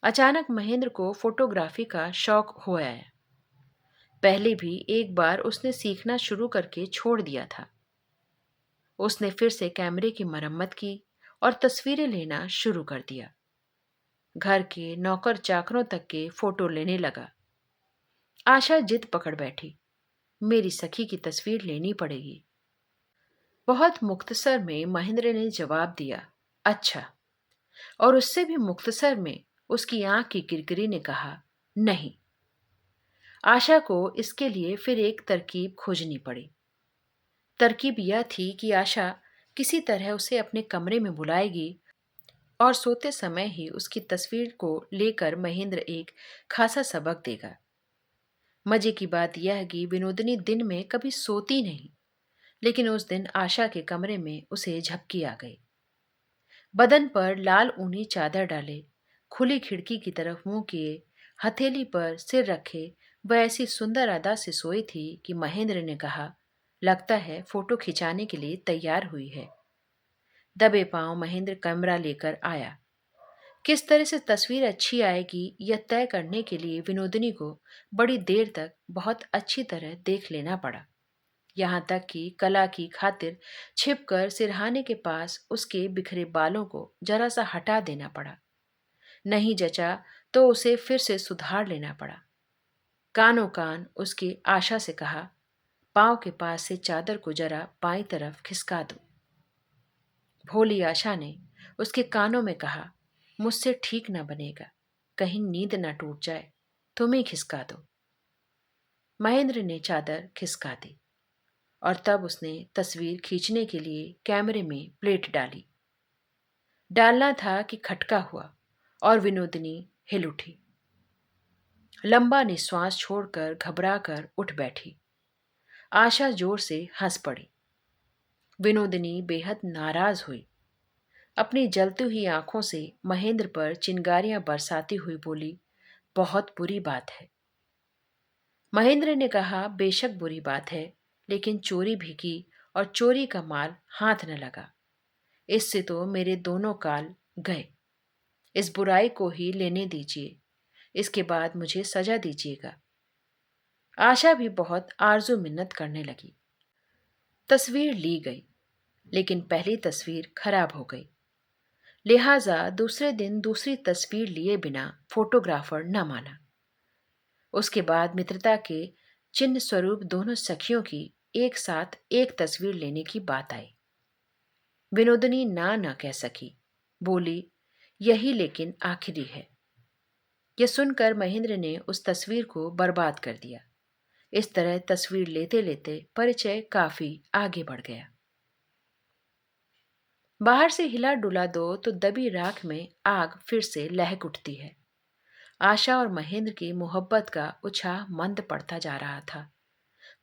अचानक महेंद्र को फोटोग्राफी का शौक हो आया। पहले भी एक बार उसने सीखना शुरू करके छोड़ दिया था। उसने फिर से कैमरे की मरम्मत की और तस्वीरें लेना शुरू कर दिया। घर के नौकर चाकरों तक के फोटो लेने लगा। आशा जिद पकड़ बैठी, मेरी सखी की तस्वीर लेनी पड़ेगी। बहुत मुख्तसर में महेंद्र ने जवाब दिया, अच्छा। और उससे भी मुख्तसर में उसकी आंख की किरकिरी ने कहा, नहीं। आशा को इसके लिए फिर एक तरकीब खोजनी पड़ी। तरकीब यह थी कि आशा किसी तरह उसे अपने कमरे में बुलाएगी और सोते समय ही उसकी तस्वीर को लेकर महेंद्र एक खासा सबक देगा। मजे की बात यह कि विनोदिनी दिन में कभी सोती नहीं, लेकिन उस दिन आशा के कमरे में उसे झपकी आ गई। बदन पर लाल ऊनी चादर डाले, खुली खिड़की की तरफ मुंह किए, हथेली पर सिर रखे, वह ऐसी सुंदर अदा से सोई थी कि महेंद्र ने कहा, लगता है फोटो खिंचाने के लिए तैयार हुई है। दबे पांव महेंद्र कैमरा लेकर आया। किस तरह से तस्वीर अच्छी आएगी यह तय करने के लिए विनोदिनी को बड़ी देर तक बहुत अच्छी तरह देख लेना पड़ा। यहाँ तक कि कला की खातिर छिपकर सिरहाने के पास उसके बिखरे बालों को जरा सा हटा देना पड़ा। नहीं जचा तो उसे फिर से सुधार लेना पड़ा। कानों कान उसकी आशा से कहा, पांव के पास से चादर को जरा बाईं तरफ खिसका दो। भोली आशा ने उसके कानों में कहा, मुझसे ठीक न बनेगा, कहीं नींद न टूट जाए, तुम ही खिसका दो। महेंद्र ने चादर खिसका दी और तब उसने तस्वीर खींचने के लिए कैमरे में प्लेट डाली। डालना था कि खटका हुआ और विनोदिनी हिल उठी। लंबा निश्वास छोड़कर घबराकर उठ बैठी। आशा जोर से हंस पड़ी। विनोदिनी बेहद नाराज हुई। अपनी जलती हुई आंखों से महेंद्र पर चिंगारियां बरसाती हुई बोली, बहुत बुरी बात है। महेंद्र ने कहा, बेशक बुरी बात है, लेकिन चोरी भी की और चोरी का माल हाथ न लगा। इससे तो मेरे दोनों काल गए। इस बुराई को ही लेने दीजिए, इसके बाद मुझे सजा दीजिएगा। आशा भी बहुत आरजू मिन्नत करने लगी। तस्वीर ली गई, लेकिन पहली तस्वीर खराब हो गई। लिहाजा दूसरे दिन दूसरी तस्वीर लिए बिना फोटोग्राफर न माना। उसके बाद मित्रता के चिन्ह स्वरूप दोनों सखियों की एक साथ एक तस्वीर लेने की बात आई। विनोदिनी ना न कह सकी, बोली, यही लेकिन आखिरी है। यह सुनकर महेंद्र ने उस तस्वीर को बर्बाद कर दिया। इस तरह तस्वीर लेते लेते परिचय काफी आगे बढ़ गया। बाहर से हिला डुला दो तो दबी राख में आग फिर से लहक उठती है। आशा और महेंद्र की मोहब्बत का उछाह मंद पड़ता जा रहा था।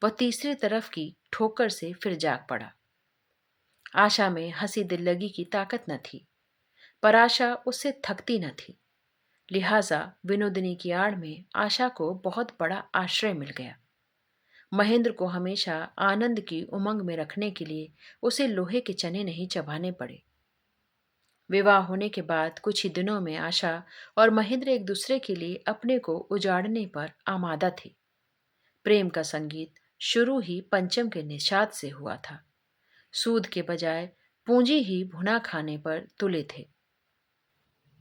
वह तीसरी तरफ की ठोकर से फिर जाग पड़ा। आशा में हंसी दिल्लगी की ताकत न थी, पर आशा उससे थकती न थी। लिहाजा विनोदिनी की आड़ में आशा को बहुत बड़ा आश्रय मिल गया। महेंद्र को हमेशा आनंद की उमंग में रखने के लिए उसे लोहे के चने नहीं चबाने पड़े। विवाह होने के बाद कुछ ही दिनों में आशा और महेंद्र एक दूसरे के लिए अपने को उजाड़ने पर आमादा थे। प्रेम का संगीत शुरू ही पंचम के निषाद से हुआ था। सूद के बजाय पूंजी ही भुना खाने पर तुले थे।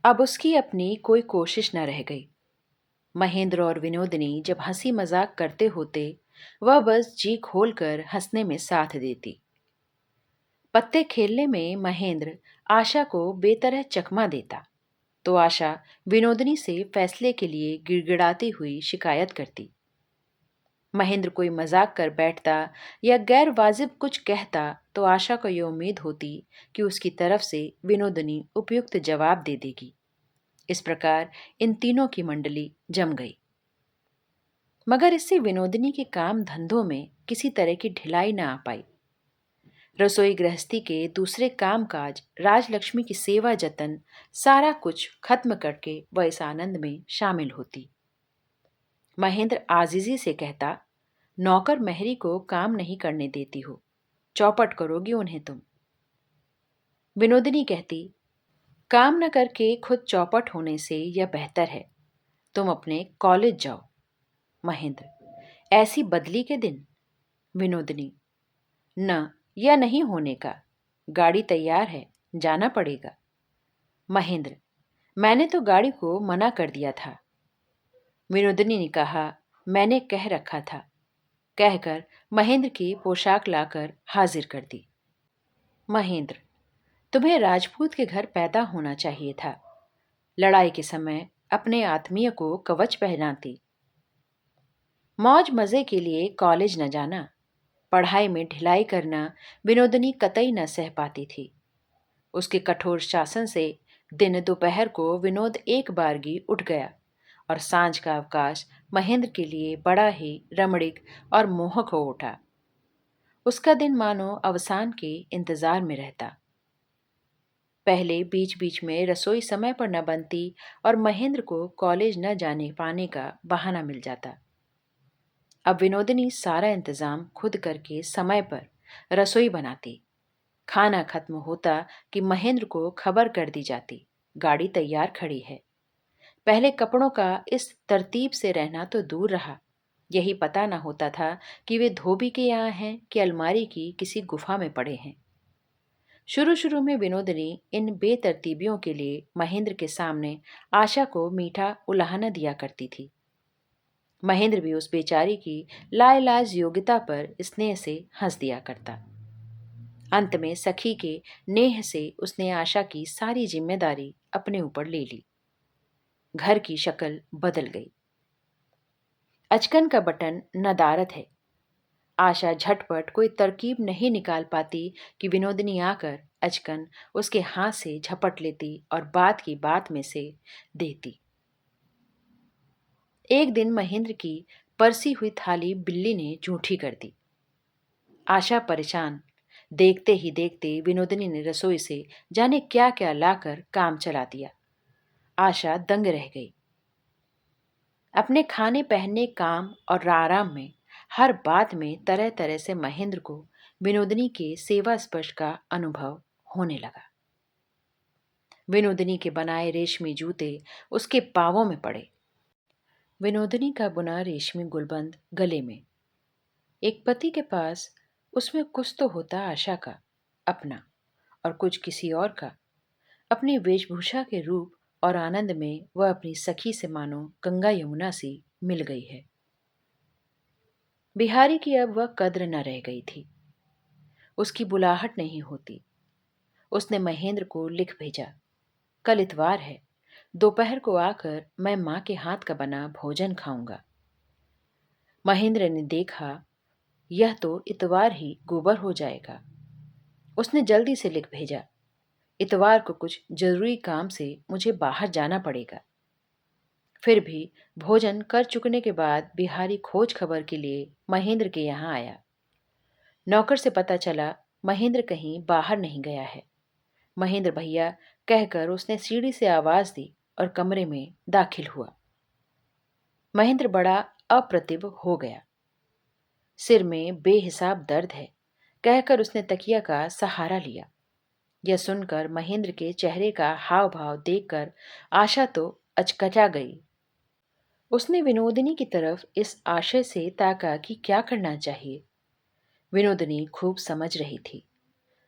अब उसकी अपनी कोई कोशिश न रह गई। महेंद्र और विनोदिनी जब हंसी मजाक करते होते, वह बस जी खोलकर हंसने में साथ देती। पत्ते खेलने में महेंद्र आशा को बेतरह चकमा देता, तो आशा विनोदिनी से फैसले के लिए गिड़गिड़ाती हुई शिकायत करती। महेंद्र कोई मजाक कर बैठता या गैर वाजिब कुछ कहता तो आशा को यह उम्मीद होती कि उसकी तरफ से विनोदिनी उपयुक्त जवाब दे देगी। इस प्रकार इन तीनों की मंडली जम गई। मगर इससे विनोदिनी के काम धंधों में किसी तरह की ढिलाई न आ पाई। रसोई गृहस्थी के दूसरे कामकाज, राजलक्ष्मी की सेवा जतन, सारा कुछ खत्म करके वह इस आनंद में शामिल होती। महेंद्र आजीजी से कहता, नौकर महरी को काम नहीं करने देती हो, चौपट करोगी उन्हें तुम। विनोदिनी कहती, काम न करके खुद चौपट होने से यह बेहतर है तुम अपने कॉलेज जाओ। महेंद्र, ऐसी बदली के दिन। विनोदिनी, न, यह नहीं होने का। गाड़ी तैयार है, जाना पड़ेगा। महेंद्र, मैंने तो गाड़ी को मना कर दिया था। विनोदिनी ने कहा, मैंने कह रखा था। कहकर महेंद्र की पोशाक लाकर हाजिर कर दी। महेंद्र, तुम्हें राजपूत के घर पैदा होना चाहिए था। लड़ाई के समय अपने आत्मीय को कवच पहनाती। मौज मजे के लिए कॉलेज न जाना, पढ़ाई में ढिलाई करना विनोदिनी कतई न सह पाती थी। उसके कठोर शासन से दिन दोपहर को विनोद एक बारगी उठ गया और सांझ का अवकाश महेंद्र के लिए बड़ा ही रमणीक और मोहक हो उठा। उसका दिन मानो अवसान के इंतजार में रहता। पहले बीच बीच में रसोई समय पर न बनती और महेंद्र को कॉलेज न जाने पाने का बहाना मिल जाता। अब विनोदिनी सारा इंतजाम खुद करके समय पर रसोई बनाती। खाना खत्म होता कि महेंद्र को खबर कर दी जाती, गाड़ी तैयार खड़ी है। पहले कपड़ों का इस तरतीब से रहना तो दूर रहा, यही पता न होता था कि वे धोबी के यहाँ हैं कि अलमारी की किसी गुफा में पड़े हैं। शुरू शुरू में विनोदिनी इन बेतरतीबियों के लिए महेंद्र के सामने आशा को मीठा उलाहना दिया करती थी। महेंद्र भी उस बेचारी की लाइलाज योग्यता पर स्नेह से हंस दिया करता। अंत में सखी के नेह से उसने आशा की सारी जिम्मेदारी अपने ऊपर ले ली। घर की शक्ल बदल गई। अचकन का बटन नदारद है। आशा झटपट कोई तरकीब नहीं निकाल पाती कि विनोदिनी आकर अचकन उसके हाथ से झपट लेती और बात की बात में से देती। एक दिन महेंद्र की परसी हुई थाली बिल्ली ने जूठी कर दी। आशा परेशान। देखते ही देखते विनोदिनी ने रसोई से जाने क्या क्या लाकर काम चला दिया। आशा दंग रह गई। अपने खाने पहनने, काम और आराम में हर बात में तरह तरह से महेंद्र को विनोदिनी के सेवा स्पर्श का अनुभव होने लगा। विनोदिनी के बनाए रेशमी जूते उसके पांवों में पड़े। विनोदिनी का बुना रेशमी गुलबंद गले में। एक पति के पास उसमें कुछ तो होता आशा का अपना और कुछ किसी और का। अपनी वेशभूषा के रूप और आनंद में वह अपनी सखी से मानो गंगा यमुना सी मिल गई है। बिहारी की अब वह कद्र न रह गई थी। उसकी बुलाहट नहीं होती। उसने महेंद्र को लिख भेजा, कल इतवार है, दोपहर को आकर मैं मां के हाथ का बना भोजन खाऊंगा। महेंद्र ने देखा, यह तो इतवार ही गोबर हो जाएगा। उसने जल्दी से लिख भेजा, इतवार को कुछ जरूरी काम से मुझे बाहर जाना पड़ेगा। फिर भी भोजन कर चुकने के बाद बिहारी खोज खबर के लिए महेंद्र के यहाँ आया। नौकर से पता चला महेंद्र कहीं बाहर नहीं गया है। महेंद्र भैया कहकर उसने सीढ़ी से आवाज दी और कमरे में दाखिल हुआ। महेंद्र बड़ा अप्रतिभ हो गया। सिर में बेहिसाब दर्द है, कहकर उसने तकिया का सहारा लिया। यह सुनकर महेंद्र के चेहरे का हाव भाव देखकर आशा तो अचकचा गई। उसने विनोदिनी की तरफ इस आशय से ताका कि क्या करना चाहिए। विनोदिनी खूब समझ रही थी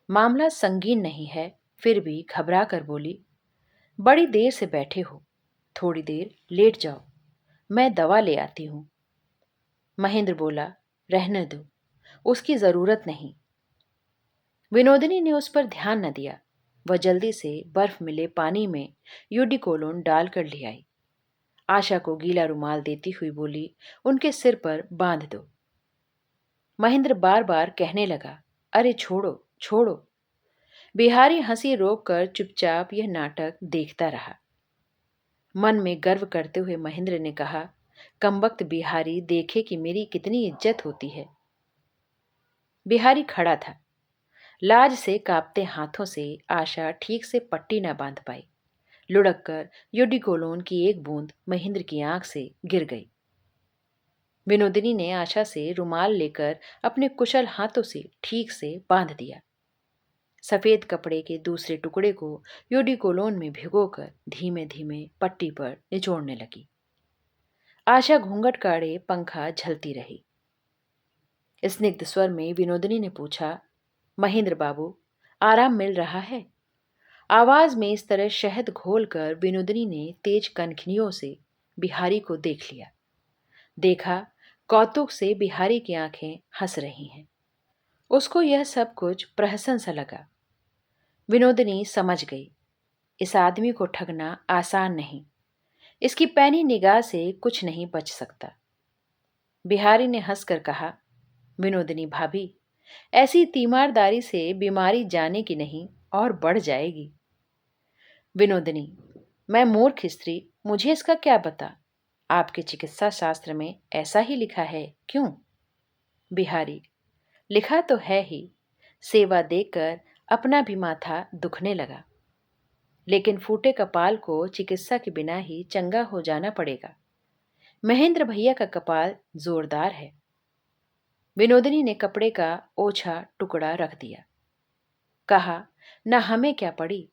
मामला संगीन नहीं है, फिर भी घबरा कर बोली, बड़ी देर से बैठे हो, थोड़ी देर लेट जाओ, मैं दवा ले आती हूं। महेंद्र बोला, रहने दो, उसकी जरूरत नहीं। विनोदिनी ने उस पर ध्यान न दिया। वह जल्दी से बर्फ मिले पानी में यूडिकोलोन डालकर ले आई। आशा को गीला रुमाल देती हुई बोली, उनके सिर पर बांध दो। महेंद्र बार बार कहने लगा, अरे छोड़ो छोड़ो। बिहारी हंसी रोक कर चुपचाप यह नाटक देखता रहा। मन में गर्व करते हुए महेंद्र ने कहा, कमबख्त बिहारी देखे कि मेरी कितनी इज्जत होती है। बिहारी खड़ा था। लाज से कांपते हाथों से आशा ठीक से पट्टी न बांध पाई। लुढ़क कर योडिकोलोन की एक बूंद महेंद्र की आंख से गिर गई। विनोदिनी ने आशा से रुमाल लेकर अपने कुशल हाथों से ठीक से बांध दिया। सफेद कपड़े के दूसरे टुकड़े को योडिकोलोन में भिगोकर धीमे धीमे पट्टी पर निचोड़ने लगी। आशा घूंघट काढ़े पंखा झलती रही। स्निग्ध स्वर में विनोदिनी ने पूछा, महेंद्र बाबू, आराम मिल रहा है? आवाज में इस तरह शहद घोलकर विनोदिनी ने तेज कनखियों से बिहारी को देख लिया। देखा, कौतुक से बिहारी की आंखें हंस रही हैं। उसको यह सब कुछ प्रहसन सा लगा। विनोदिनी समझ गई, इस आदमी को ठगना आसान नहीं। इसकी पैनी निगाह से कुछ नहीं बच सकता। बिहारी ने हंसकर कहा, विनोदिनी भाभी, ऐसी तीमारदारी से बीमारी जाने की नहीं और बढ़ जाएगी। विनोदिनी, मैं मूर्ख स्त्री, मुझे इसका क्या पता? आपके चिकित्सा शास्त्र में ऐसा ही लिखा है, क्यों? बिहारी, लिखा तो है ही। सेवा देकर अपना भी माथा दुखने लगा। लेकिन फूटे कपाल को चिकित्सा के बिना ही चंगा हो जाना पड़ेगा। महेंद्र भैया का कपाल जोरदार है। विनोदिनी ने कपड़े का ओछा टुकड़ा रख दिया। कहा, न हमें क्या पड़ी,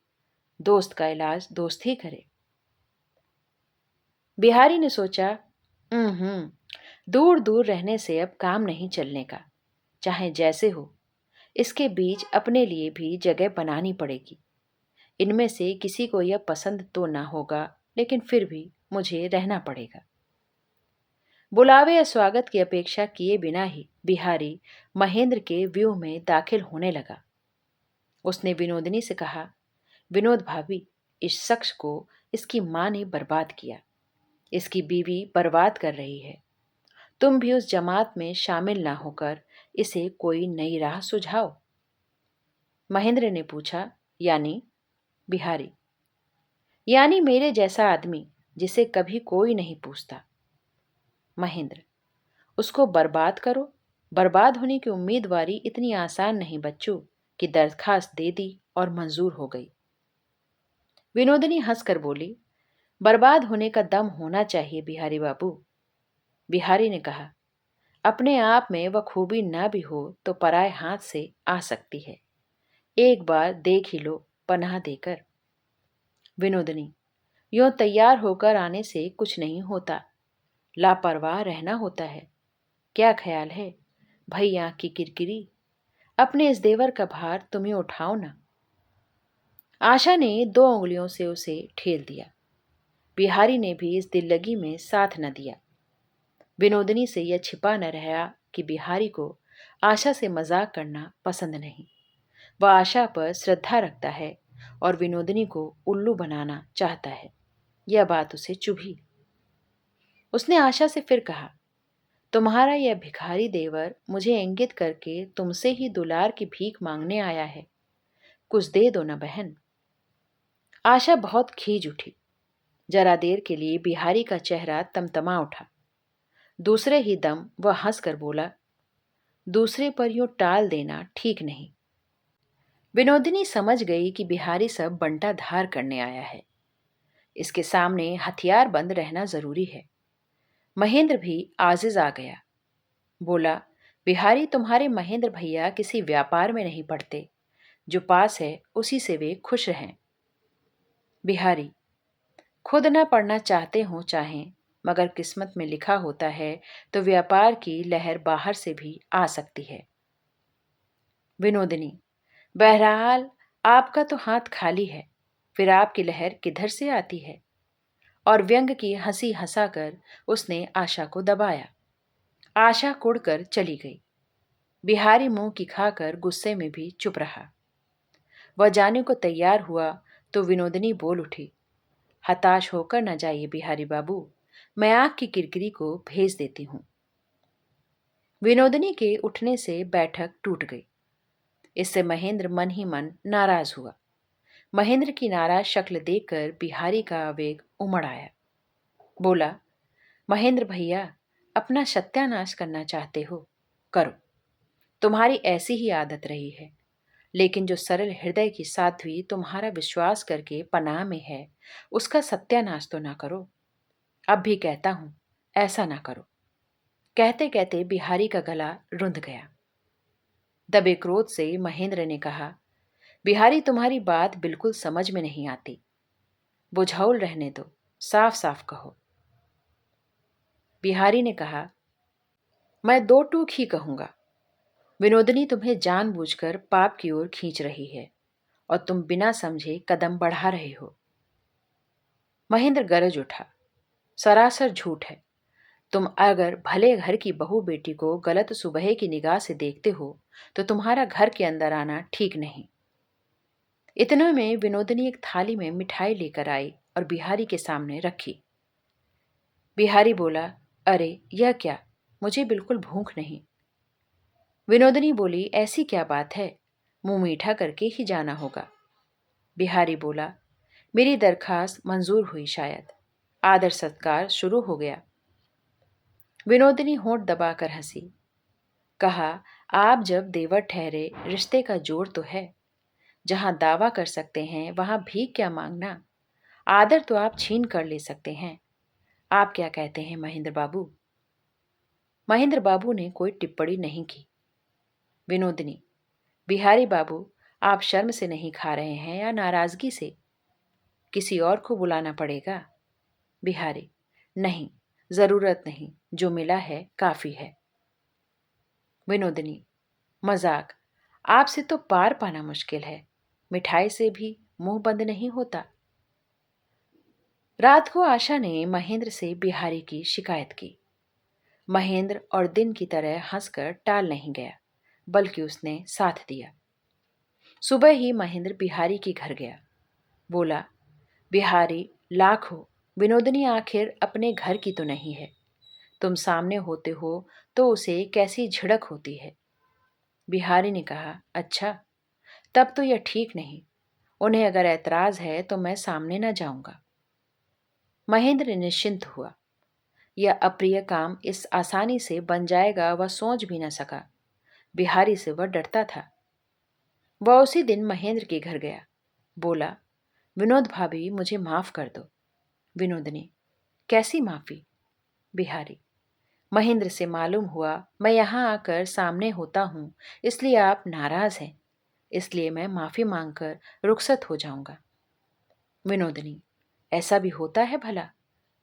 दोस्त का इलाज दोस्त ही करे। बिहारी ने सोचा, दूर दूर रहने से अब काम नहीं चलने का। चाहे जैसे हो, इसके बीच अपने लिए भी जगह बनानी पड़ेगी। इनमें से किसी को यह पसंद तो ना होगा, लेकिन फिर भी मुझे रहना पड़ेगा। बुलावे या स्वागत की अपेक्षा किए बिना ही बिहारी महेंद्र के व्यूह में दाखिल होने लगा। उसने विनोदिनी से कहा, विनोद भाभी, इस शख्स को इसकी मां ने बर्बाद किया। इसकी बीवी बर्बाद कर रही है। तुम भी उस जमात में शामिल ना होकर इसे कोई नई राह सुझाओ। महेंद्र ने पूछा, यानी? बिहारी, यानी मेरे जैसा आदमी जिसे कभी कोई नहीं पूछता। महेंद्र, उसको बर्बाद करो। बर्बाद होने की उम्मीदवारी इतनी आसान नहीं बच्चों कि दरखास्त दे दी और मंजूर हो गई। विनोदिनी हंसकर बोली, बर्बाद होने का दम होना चाहिए बिहारी बाबू। बिहारी ने कहा, अपने आप में वह खूबी ना भी हो तो पराए हाथ से आ सकती है। एक बार देख ही लो, पनाह देकर। विनोदिनी, यूं तैयार होकर आने से कुछ नहीं होता, लापरवाह रहना होता है। क्या ख्याल है भैया की किरकिरी? अपने इस देवर का भार तुम्हें उठाओ ना। आशा ने 2 उंगलियों से उसे ठेल दिया। बिहारी ने भी इस दिल्लगी में साथ न दिया। विनोदिनी से यह छिपा न रहा कि बिहारी को आशा से मजाक करना पसंद नहीं। वह आशा पर श्रद्धा रखता है और विनोदिनी को उल्लू बनाना चाहता है। यह बात उसे चुभी। उसने आशा से फिर कहा, तुम्हारा यह भिखारी देवर मुझे इंगित करके तुमसे ही दुलार की भीख मांगने आया है। कुछ दे दो ना बहन। आशा बहुत खींच उठी। जरा देर के लिए बिहारी का चेहरा तमतमा उठा। दूसरे ही दम वह हंसकर बोला, दूसरे पर यूं टाल देना ठीक नहीं। विनोदिनी समझ गई कि बिहारी सब बंटा धार करने आया है। इसके सामने हथियार बंद रहना जरूरी है। महेंद्र भी आजिज आ गया। बोला, बिहारी, तुम्हारे महेंद्र भैया किसी व्यापार में नहीं पड़ते। जो पास है उसी से वे खुश रहें। बिहारी, खुद न पढ़ना चाहते हो चाहें, मगर किस्मत में लिखा होता है तो व्यापार की लहर बाहर से भी आ सकती है। विनोदिनी, बहरहाल आपका तो हाथ खाली है, फिर आपकी लहर किधर से आती है? और व्यंग की हंसी हंसाकर उसने आशा को दबाया। आशा कुड़कर चली गई। बिहारी मुंह की खाकर गुस्से में भी चुप रहा। वह जाने को तैयार हुआ तो विनोदिनी बोल उठी, हताश होकर न जाइए बिहारी बाबू, मैं आपकी किरकिरी को भेज देती हूं। विनोदिनी के उठने से बैठक टूट गई। इससे महेंद्र मन ही मन नाराज हुआ। महेंद्र की नाराज शक्ल देखकर बिहारी का आवेग उमड़ आया। बोला, महेंद्र भैया, अपना सत्यानाश करना चाहते हो? करो, तुम्हारी ऐसी ही आदत रही है। लेकिन जो सरल हृदय की साध्वी तुम्हारा विश्वास करके पनाह में है, उसका सत्यानाश तो ना करो। अब भी कहता हूं, ऐसा ना करो। कहते कहते बिहारी का गला रुंध गया। दबे क्रोध से महेंद्र ने कहा, बिहारी, तुम्हारी बात बिल्कुल समझ में नहीं आती। बुझाउल रहने दो, साफ साफ कहो। बिहारी ने कहा, मैं दो टूक ही कहूंगा। विनोदनी तुम्हें जानबूझकर पाप की ओर खींच रही है और तुम बिना समझे कदम बढ़ा रहे हो। महेंद्र गरज उठा, सरासर झूठ है। तुम अगर भले घर की बहू बेटी को गलत सुबह की निगाह से देखते हो तो तुम्हारा घर के अंदर आना ठीक नहीं। इतने में विनोदनी एक थाली में मिठाई लेकर आई और बिहारी के सामने रखी। बिहारी बोला, अरे यह क्या, मुझे बिल्कुल भूख नहीं। विनोदनी बोली, ऐसी क्या बात है, मुंह मीठा करके ही जाना होगा। बिहारी बोला, मेरी दरखास्त मंजूर हुई शायद, आदर सत्कार शुरू हो गया। विनोदिनी होंठ दबाकर हंसी। कहा, आप जब देवर ठहरे, रिश्ते का जोर तो है। जहां दावा कर सकते हैं वहां भीख क्या मांगना। आदर तो आप छीन कर ले सकते हैं। आप क्या कहते हैं महेंद्र बाबू? महेंद्र बाबू ने कोई टिप्पणी नहीं की। विनोदिनी, बिहारी बाबू, आप शर्म से नहीं खा रहे हैं या नाराजगी से? किसी और को बुलाना पड़ेगा। बिहारी, नहीं, जरूरत नहीं, जो मिला है काफी है। विनोदिनी, मजाक, आपसे तो पार पाना मुश्किल है। मिठाई से भी मुंह बंद नहीं होता। रात को आशा ने महेंद्र से बिहारी की शिकायत की। महेंद्र और दिन की तरह हंसकर टाल नहीं गया, बल्कि उसने साथ दिया। सुबह ही महेंद्र बिहारी के घर गया। बोला, बिहारी, लाख हो, विनोदिनी आखिर अपने घर की तो नहीं है। तुम सामने होते हो तो उसे कैसी झिड़क होती है। बिहारी ने कहा, अच्छा, तब तो यह ठीक नहीं। उन्हें अगर ऐतराज है तो मैं सामने न जाऊंगा। महेंद्र निश्चिंत हुआ। यह अप्रिय काम इस आसानी से बन जाएगा वह सोच भी न सका। बिहारी से वह डरता था। वह उसी दिन महेंद्र के घर गया। बोला, विनोद भाभी, मुझे माफ कर दो। विनोदनी, कैसी माफी? बिहारी, महेंद्र से मालूम हुआ मैं यहां आकर सामने होता हूं, इसलिए आप नाराज हैं। इसलिए मैं माफी मांगकर रुखसत हो जाऊंगा। विनोदनी, ऐसा भी होता है भला?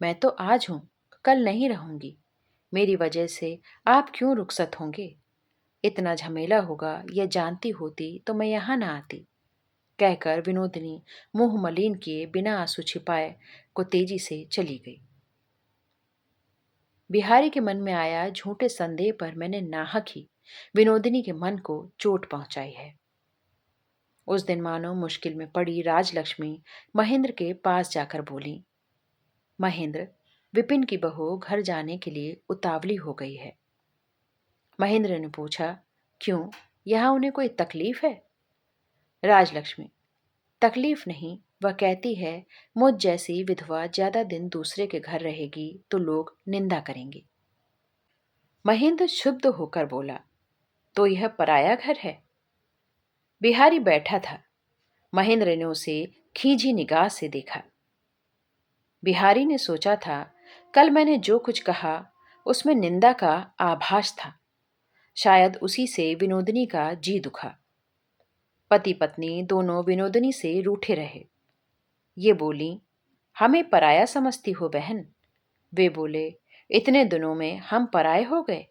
मैं तो आज हूं, कल नहीं रहूंगी। मेरी वजह से आप क्यों रुखसत होंगे? इतना झमेला होगा यह जानती होती तो मैं यहां ना आती। कहकर विनोदिनी मुंह मलिन किए बिना आंसू छिपाए को तेजी से चली गई। बिहारी के मन में आया, झूठे संदेह पर मैंने नाहक ही विनोदिनी के मन को चोट पहुंचाई है। उस दिन मानो मुश्किल में पड़ी राजलक्ष्मी महेंद्र के पास जाकर बोली, महेंद्र, विपिन की बहू घर जाने के लिए उतावली हो गई है। महेंद्र ने पूछा, क्यों, यहां उन्हें कोई तकलीफ है? राजलक्ष्मी, तकलीफ नहीं, वह कहती है मुझ जैसी विधवा ज्यादा दिन दूसरे के घर रहेगी तो लोग निंदा करेंगे। महेंद्र क्षुब्ध होकर बोला, तो यह पराया घर है? बिहारी बैठा था। महेंद्र ने उसे खींची निगाह से देखा। बिहारी ने सोचा था, कल मैंने जो कुछ कहा उसमें निंदा का आभास था। शायद उसी से विनोदिनी का जी दुखा। पति पत्नी दोनों विनोदिनी से रूठे रहे। ये बोली, हमें पराया समझती हो बहन? वे बोले, इतने दिनों में हम पराये हो गए?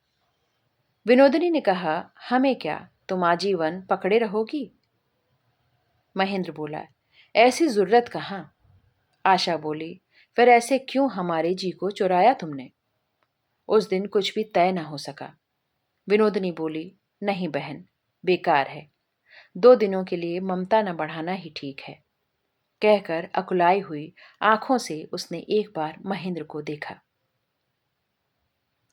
विनोदिनी ने कहा, हमें क्या, तुम आजीवन पकड़े रहोगी। महेंद्र बोला, ऐसी जरूरत कहाँ। आशा बोली, फिर ऐसे क्यों हमारे जी को चुराया तुमने? उस दिन कुछ भी तय न हो सका। विनोदिनी बोली, नहीं बहन, बेकार है। 2 दिनों के लिए ममता न बढ़ाना ही ठीक है। कहकर अकुलाई हुई आंखों से उसने एक बार महेंद्र को देखा।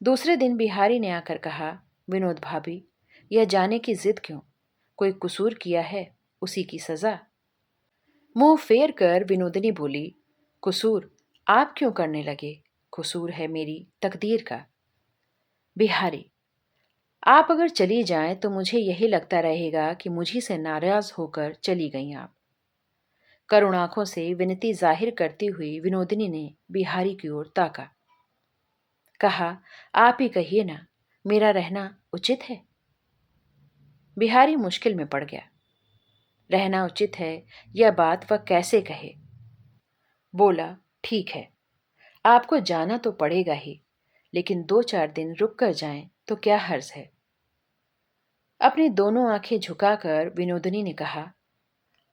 दूसरे दिन बिहारी ने आकर कहा, विनोद भाभी, यह जाने की जिद क्यों? कोई कसूर किया है, उसी की सजा। मुंह फेर कर विनोदिनी बोली, कसूर आप क्यों करने लगे? कसूर है मेरी तकदीर का। बिहारी, आप अगर चली जाएं तो मुझे यही लगता रहेगा कि मुझी से नाराज होकर चली गईं आप। करुण आंखों से विनती जाहिर करती हुई विनोदिनी ने बिहारी की ओर ताका। कहा, आप ही कहिए ना, मेरा रहना उचित है? बिहारी मुश्किल में पड़ गया। रहना उचित है, यह बात वह कैसे कहे। बोला, ठीक है, आपको जाना तो पड़ेगा ही, लेकिन 2-4 दिन रुक कर जाएं तो क्या हर्ज है। अपनी दोनों आंखें झुकाकर विनोदिनी ने कहा,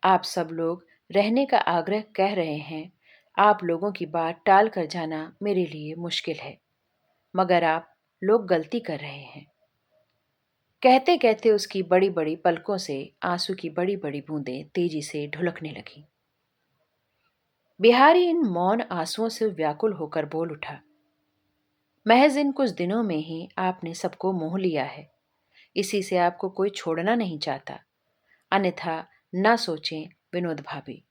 आप सब लोग रहने का आग्रह कह रहे हैं, आप लोगों की बात टाल कर जाना मेरे लिए मुश्किल है, मगर आप लोग गलती कर रहे हैं। कहते कहते उसकी बड़ी बड़ी पलकों से आंसू की बड़ी बड़ी बूंदें तेजी से ढुलकने लगीं। बिहारी इन मौन आंसुओं से व्याकुल होकर बोल उठा, महज इन कुछ दिनों में ही आपने सबको मोह लिया है, इसी से आपको कोई छोड़ना नहीं चाहता। अन्यथा न सोचें विनोद भाभी,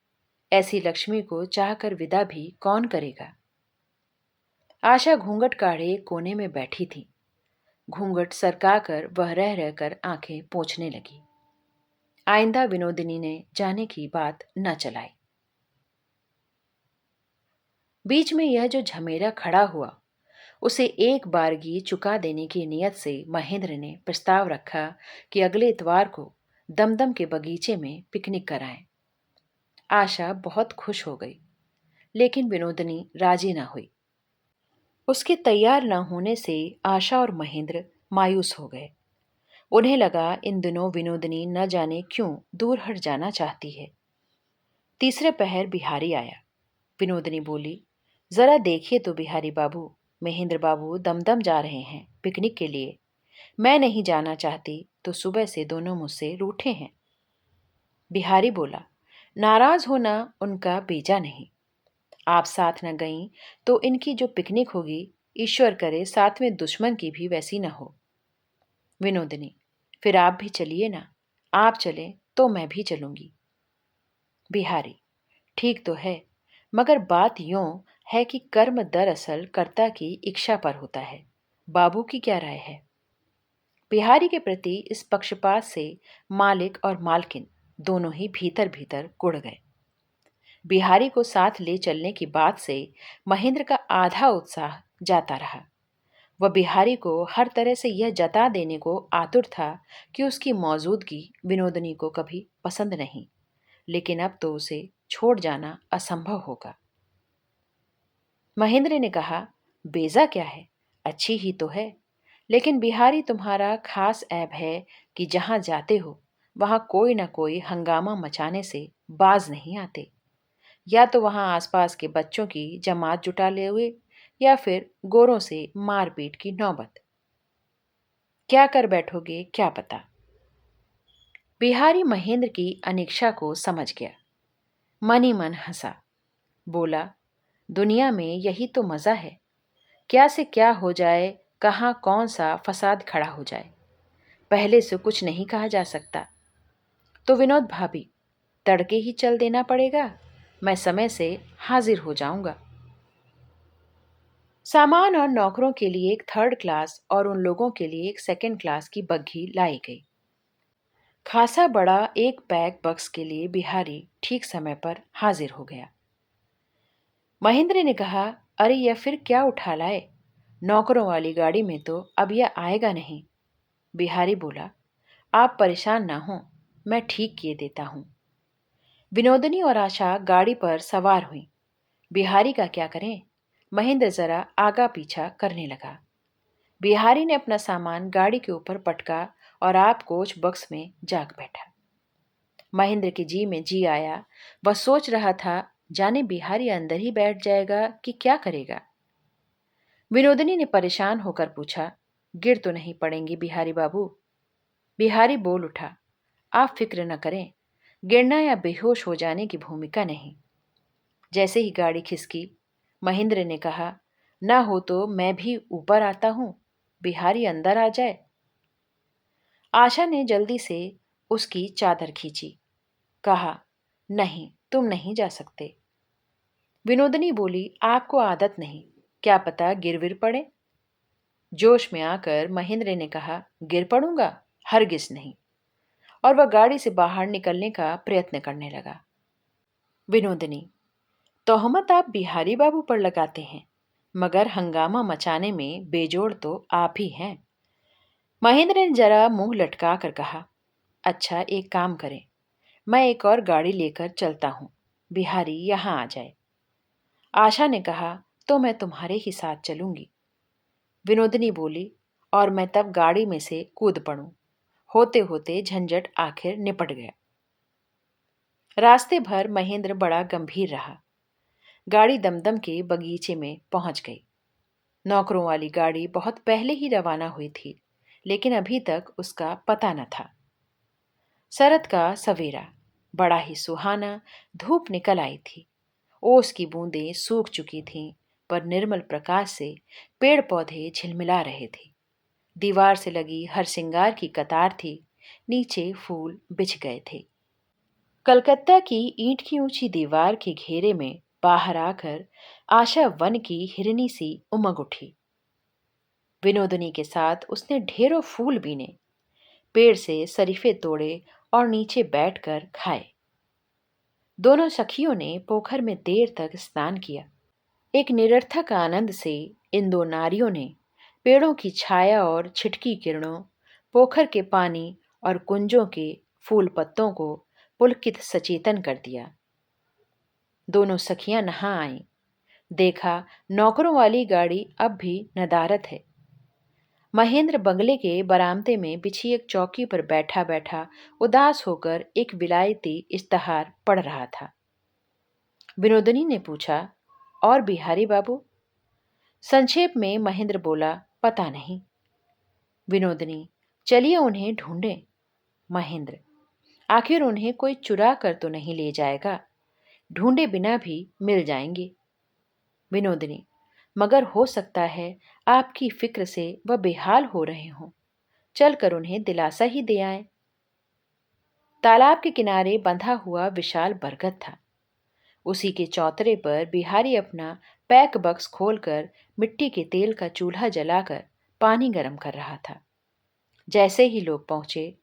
ऐसी लक्ष्मी को चाहकर विदा भी कौन करेगा। आशा घूंघट काढ़े कोने में बैठी थी। घूंघट सरकाकर वह रह रहकर आंखें पोंछने लगी। आइंदा विनोदिनी ने जाने की बात न चलाई। बीच में यह जो झमेला खड़ा हुआ, उसे एक बारगी चुका देने की नियत से महेंद्र ने प्रस्ताव रखा कि अगले इतवार को दमदम के बगीचे में पिकनिक कराएं। आशा बहुत खुश हो गई, लेकिन विनोदिनी राजी न हुई। उसके तैयार न होने से आशा और महेंद्र मायूस हो गए। उन्हें लगा इन दिनों विनोदिनी न जाने क्यों दूर हट जाना चाहती है। तीसरे पहर बिहारी आया। विनोदिनी बोली, जरा देखिए तो बिहारी बाबू, महेंद्र बाबू दमदम जा रहे हैं पिकनिक के लिए। मैं नहीं जाना चाहती तो सुबह से दोनों मुझसे रूठे हैं। बिहारी बोला, नाराज होना उनका बेजा नहीं। आप साथ न गईं तो इनकी जो पिकनिक होगी, ईश्वर करे साथ में दुश्मन की भी वैसी न हो। विनोदिनी, फिर आप भी चलिए ना। आप चलें तो मैं भी चलूंगी। बिहारी, ठीक तो है, मगर बात यूं है कि कर्म दरअसल कर्ता की इच्छा पर होता है। बाबू की क्या राय है? बिहारी के प्रति इस पक्षपात से मालिक और मालकिन दोनों ही भीतर भीतर कुढ़ गए। बिहारी को साथ ले चलने की बात से महेंद्र का आधा उत्साह जाता रहा। वह बिहारी को हर तरह से यह जता देने को आतुर था कि उसकी मौजूदगी विनोदिनी को कभी पसंद नहीं, लेकिन अब तो उसे छोड़ जाना असंभव होगा। महेंद्र ने कहा, बेजा क्या है, अच्छी ही तो है, लेकिन बिहारी तुम्हारा खास ऐब है कि जहां जाते हो वहां कोई ना कोई हंगामा मचाने से बाज नहीं आते। या तो वहां आसपास के बच्चों की जमात जुटा ले हुए, या फिर गोरों से मारपीट की नौबत। क्या कर बैठोगे क्या पता। बिहारी महेंद्र की अनिच्छा को समझ गया। मन ही मन हंसा। बोला, दुनिया में यही तो मजा है, क्या से क्या हो जाए, कहाँ कौन सा फसाद खड़ा हो जाए, पहले से कुछ नहीं कहा जा सकता। तो विनोद भाभी, तड़के ही चल देना पड़ेगा, मैं समय से हाजिर हो जाऊंगा। सामान और नौकरों के लिए एक 3rd क्लास और उन लोगों के लिए एक 2nd क्लास की बग्घी लाई गई। खासा बड़ा एक पैक बक्स के लिए बिहारी ठीक समय पर हाजिर हो गया। महेंद्र ने कहा, अरे यह फिर क्या उठा लाए, नौकरों वाली गाड़ी में तो अब यह आएगा नहीं। बिहारी बोला, आप परेशान ना हो, मैं ठीक किए देता हूं। विनोदिनी और आशा गाड़ी पर सवार हुई। बिहारी का क्या करें, महेंद्र जरा आगा पीछा करने लगा। बिहारी ने अपना सामान गाड़ी के ऊपर पटका और आप कोच बक्स में जाग बैठा। महेंद्र के जी में जी आया। वह सोच रहा था, जाने बिहारी अंदर ही बैठ जाएगा कि क्या करेगा। विनोदिनी ने परेशान होकर पूछा, गिर तो नहीं पड़ेंगी बिहारी बाबू? बिहारी बोल उठा, आप फिक्र न करें, गिरना या बेहोश हो जाने की भूमिका नहीं। जैसे ही गाड़ी खिसकी, महेंद्र ने कहा, ना हो तो मैं भी ऊपर आता हूं, बिहारी अंदर आ जाए। आशा ने जल्दी से उसकी चादर खींची। कहा, नहीं, तुम नहीं जा सकते। विनोदिनी बोली, आपको आदत नहीं, क्या पता गिर विर पड़े। जोश में आकर महेंद्र ने कहा, गिर पड़ूंगा? हरगिज नहीं। और वह गाड़ी से बाहर निकलने का प्रयत्न करने लगा। विनोदिनी, तोहमत आप बिहारी बाबू पर लगाते हैं, मगर हंगामा मचाने में बेजोड़ तो आप ही हैं। महेंद्र ने जरा मुंह लटका कर कहा, अच्छा एक काम करें, मैं एक और गाड़ी लेकर चलता हूं, बिहारी यहां आ जाए। आशा ने कहा, तो मैं तुम्हारे ही साथ चलूंगी। विनोदिनी बोली, और मैं तब गाड़ी में से कूद पड़ूं। होते होते झंझट आखिर निपट गया। रास्ते भर महेंद्र बड़ा गंभीर रहा। गाड़ी दमदम के बगीचे में पहुंच गई। नौकरों वाली गाड़ी बहुत पहले ही रवाना हुई थी, लेकिन अभी तक उसका पता न था। शरद का सवेरा बड़ा ही सुहाना, धूप निकल आई थी। ओस की बूंदें सूख चुकी थीं, पर निर्मल प्रकाश से पेड़ पौधे झिलमिला रहे थे। दीवार से लगी हर श्रृंगार की कतार थी, नीचे फूल बिछ गए थे। कलकत्ता की ईंट की ऊंची दीवार के घेरे में बाहर आकर आशा वन की हिरनी सी उमग उठी। विनोदनी के साथ उसने ढेरों फूल बीने, पेड़ से शरीफे तोड़े और नीचे बैठकर खाए। दोनों सखियों ने पोखर में देर तक स्नान किया। एक निरर्थक आनंद से इन दो नारियों ने पेड़ों की छाया और छिटकी किरणों, पोखर के पानी और कुंजों के फूल पत्तों को पुलकित सचेतन कर दिया। दोनों सखियां नहा आईं। देखा, नौकरों वाली गाड़ी अब भी नदारत है। महेंद्र बंगले के बरामदे में बिछी एक चौकी पर बैठा बैठा उदास होकर एक विलायती इश्तहार पढ़ रहा था। विनोदनी ने पूछा, और बिहारी बाबू? संक्षेप में महेंद्र बोला, पता नहीं। विनोदनी, चलिए उन्हें ढूंढें। महेंद्र, आखिर उन्हें कोई चुरा कर तो नहीं ले जाएगा, ढूंढे बिना भी मिल जाएंगे। विनोदनी, मगर हो सकता है आपकी फिक्र से वह बेहाल हो रहे हों, चलकर उन्हें दिलासा ही दे आए। तालाब के किनारे बंधा हुआ विशाल बरगद था। उसी के चौतरे पर बिहारी अपना पैक बक्स खोलकर मिट्टी के तेल का चूल्हा जलाकर पानी गर्म कर रहा था। जैसे ही लोग पहुंचे,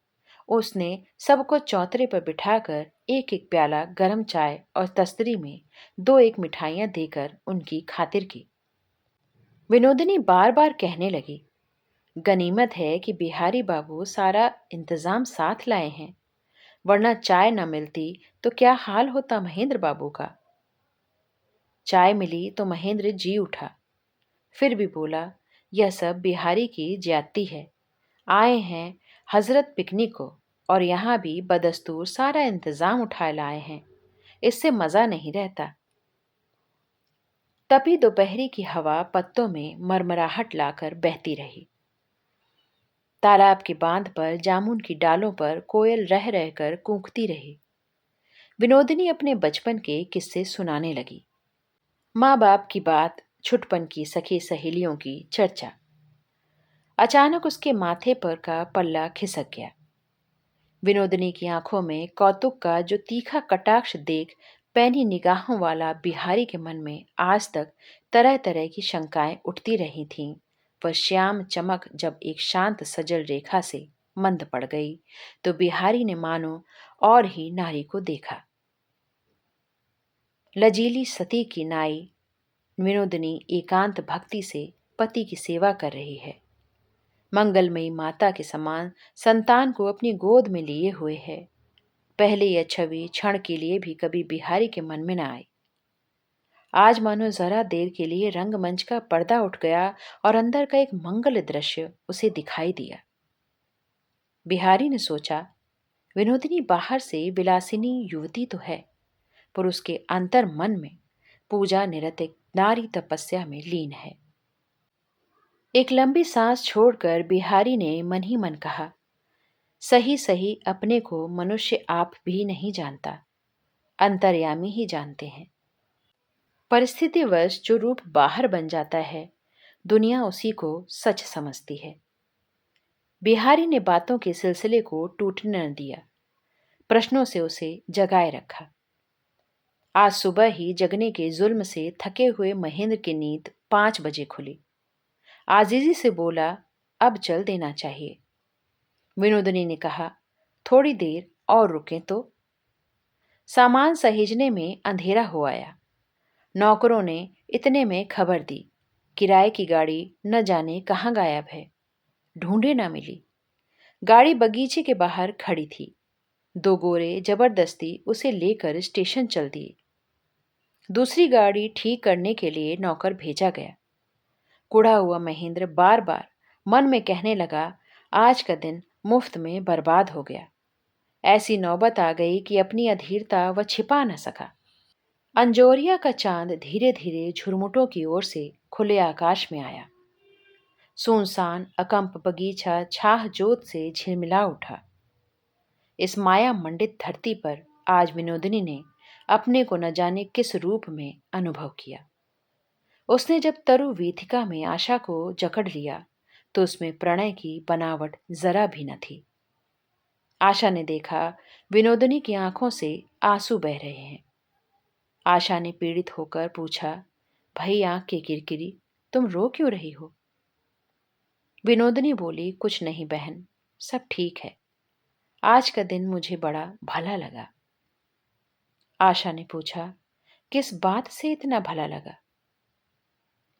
उसने सबको चौतरे पर बिठाकर एक एक प्याला गर्म चाय और तस्तरी में दो एक मिठाइयां देकर उनकी खातिर की। विनोदिनी बार बार कहने लगी, गनीमत है कि बिहारी बाबू सारा इंतजाम साथ लाए हैं, वरना चाय न मिलती तो क्या हाल होता महेंद्र बाबू का। चाय मिली तो महेंद्र जी उठा, फिर भी बोला, यह सब बिहारी की ज्यादती है। आए हैं हजरत पिकनिक को, और यहाँ भी बदस्तूर सारा इंतजाम उठाए लाए हैं, इससे मजा नहीं रहता। तपी दोपहरी की हवा पत्तों में मरमराहट लाकर बहती रही। तालाब के बांध पर जामुन की डालों पर कोयल रह रहकर कूकती रही। विनोदिनी अपने बचपन के किस्से सुनाने लगी। माँ बाप की बात, छुटपन की सखी सहेलियों की चर्चा। अचानक उसके माथे पर का पल्ला खिसक गया। विनोदिनी की आंखों में कौतुक का जो तीखा कटाक्ष देख पैनी निगाहों वाला बिहारी के मन में आज तक तरह तरह की शंकाएं उठती रही थीं, वह श्याम चमक जब एक शांत सजल रेखा से मंद पड़ गई, तो बिहारी ने मानो और ही नारी को देखा। लजीली सती की नाई विनोदिनी एकांत भक्ति से पति की सेवा कर रही है, मंगलमयी माता के समान संतान को अपनी गोद में लिए हुए है। पहले यह छवि क्षण के लिए भी कभी बिहारी के मन में न आई। आज मानो जरा देर के लिए रंगमंच का पर्दा उठ गया और अंदर का एक मंगल दृश्य उसे दिखाई दिया। बिहारी ने सोचा, विनोदिनी बाहर से विलासिनी युवती तो है, पर उसके अंतर मन में पूजा निरत एक नारी तपस्या में लीन है। एक लंबी सांस छोड़कर बिहारी ने मन ही मन कहा, सही सही अपने को मनुष्य आप भी नहीं जानता, अंतर्यामी ही जानते हैं। परिस्थितिवश जो रूप बाहर बन जाता है, दुनिया उसी को सच समझती है। बिहारी ने बातों के सिलसिले को टूटने न दिया, प्रश्नों से उसे जगाए रखा। आज सुबह ही जगने के जुल्म से थके हुए महेंद्र की नींद 5 बजे खुली। आजीजी से बोला, अब चल देना चाहिए। विनोदनी ने कहा, थोड़ी देर और रुकें तो। सामान सहेजने में अंधेरा हो आया। नौकरों ने इतने में खबर दी, किराए की गाड़ी न जाने कहाँ गायब है, ढूंढे न मिली। गाड़ी बगीचे के बाहर खड़ी थी। 2 गोरे जबरदस्ती उसे लेकर स्टेशन चल दिए। दूसरी गाड़ी ठीक करने के लिए नौकर भेजा गया। कूड़ा हुआ महेंद्र बार बार मन में कहने लगा, आज का दिन मुफ्त में बर्बाद हो गया। ऐसी नौबत आ गई कि अपनी अधीरता वह छिपा न सका। अंजोरिया का चांद धीरे धीरे झुरमुटों की ओर से खुले आकाश में आया। सुनसान अकंप बगीचा छाह जोत से झिलमिला उठा। इस माया मंडित धरती पर आज विनोदिनी ने अपने को न जाने किस रूप में अनुभव किया। उसने जब तरु वीथिका में आशा को जकड़ लिया तो उसमें प्रणय की बनावट जरा भी न थी। आशा ने देखा विनोदिनी की आंखों से आंसू बह रहे हैं। आशा ने पीड़ित होकर पूछा, भई आंख की किरकिरी, तुम रो क्यों रही हो? विनोदिनी बोली, कुछ नहीं बहन, सब ठीक है। आज का दिन मुझे बड़ा भला लगा। आशा ने पूछा, किस बात से इतना भला लगा?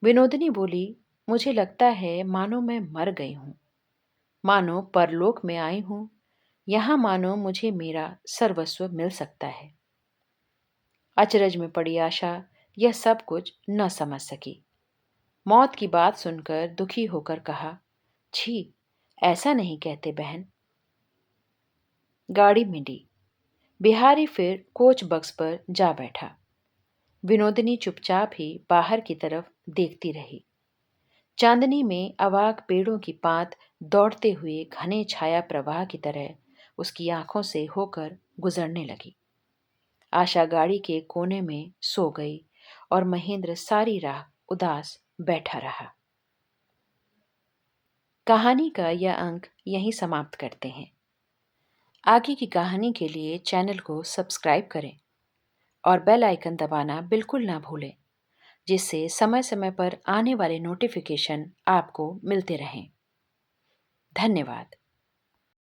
विनोदिनी बोली, मुझे लगता है मानो मैं मर गई हूं, मानो परलोक में आई हूं, यहां मानो मुझे मेरा सर्वस्व मिल सकता है। अचरज में पड़ी आशा यह सब कुछ न समझ सकी। मौत की बात सुनकर दुखी होकर कहा, छी, ऐसा नहीं कहते बहन। गाड़ी मिली। बिहारी फिर कोच बक्स पर जा बैठा। विनोदिनी चुपचाप ही बाहर की तरफ देखती रही। चांदनी में अवाक पेड़ों की पात दौड़ते हुए घने छाया प्रवाह की तरह उसकी आंखों से होकर गुजरने लगी। आशा गाड़ी के कोने में सो गई और महेंद्र सारी राह उदास बैठा रहा। कहानी का यह अंक यहीं समाप्त करते हैं। आगे की कहानी के लिए चैनल को सब्सक्राइब करें और बेल आइकन दबाना बिल्कुल ना भूलें, जिससे समय समय पर आने वाले नोटिफिकेशन आपको मिलते रहें। धन्यवाद।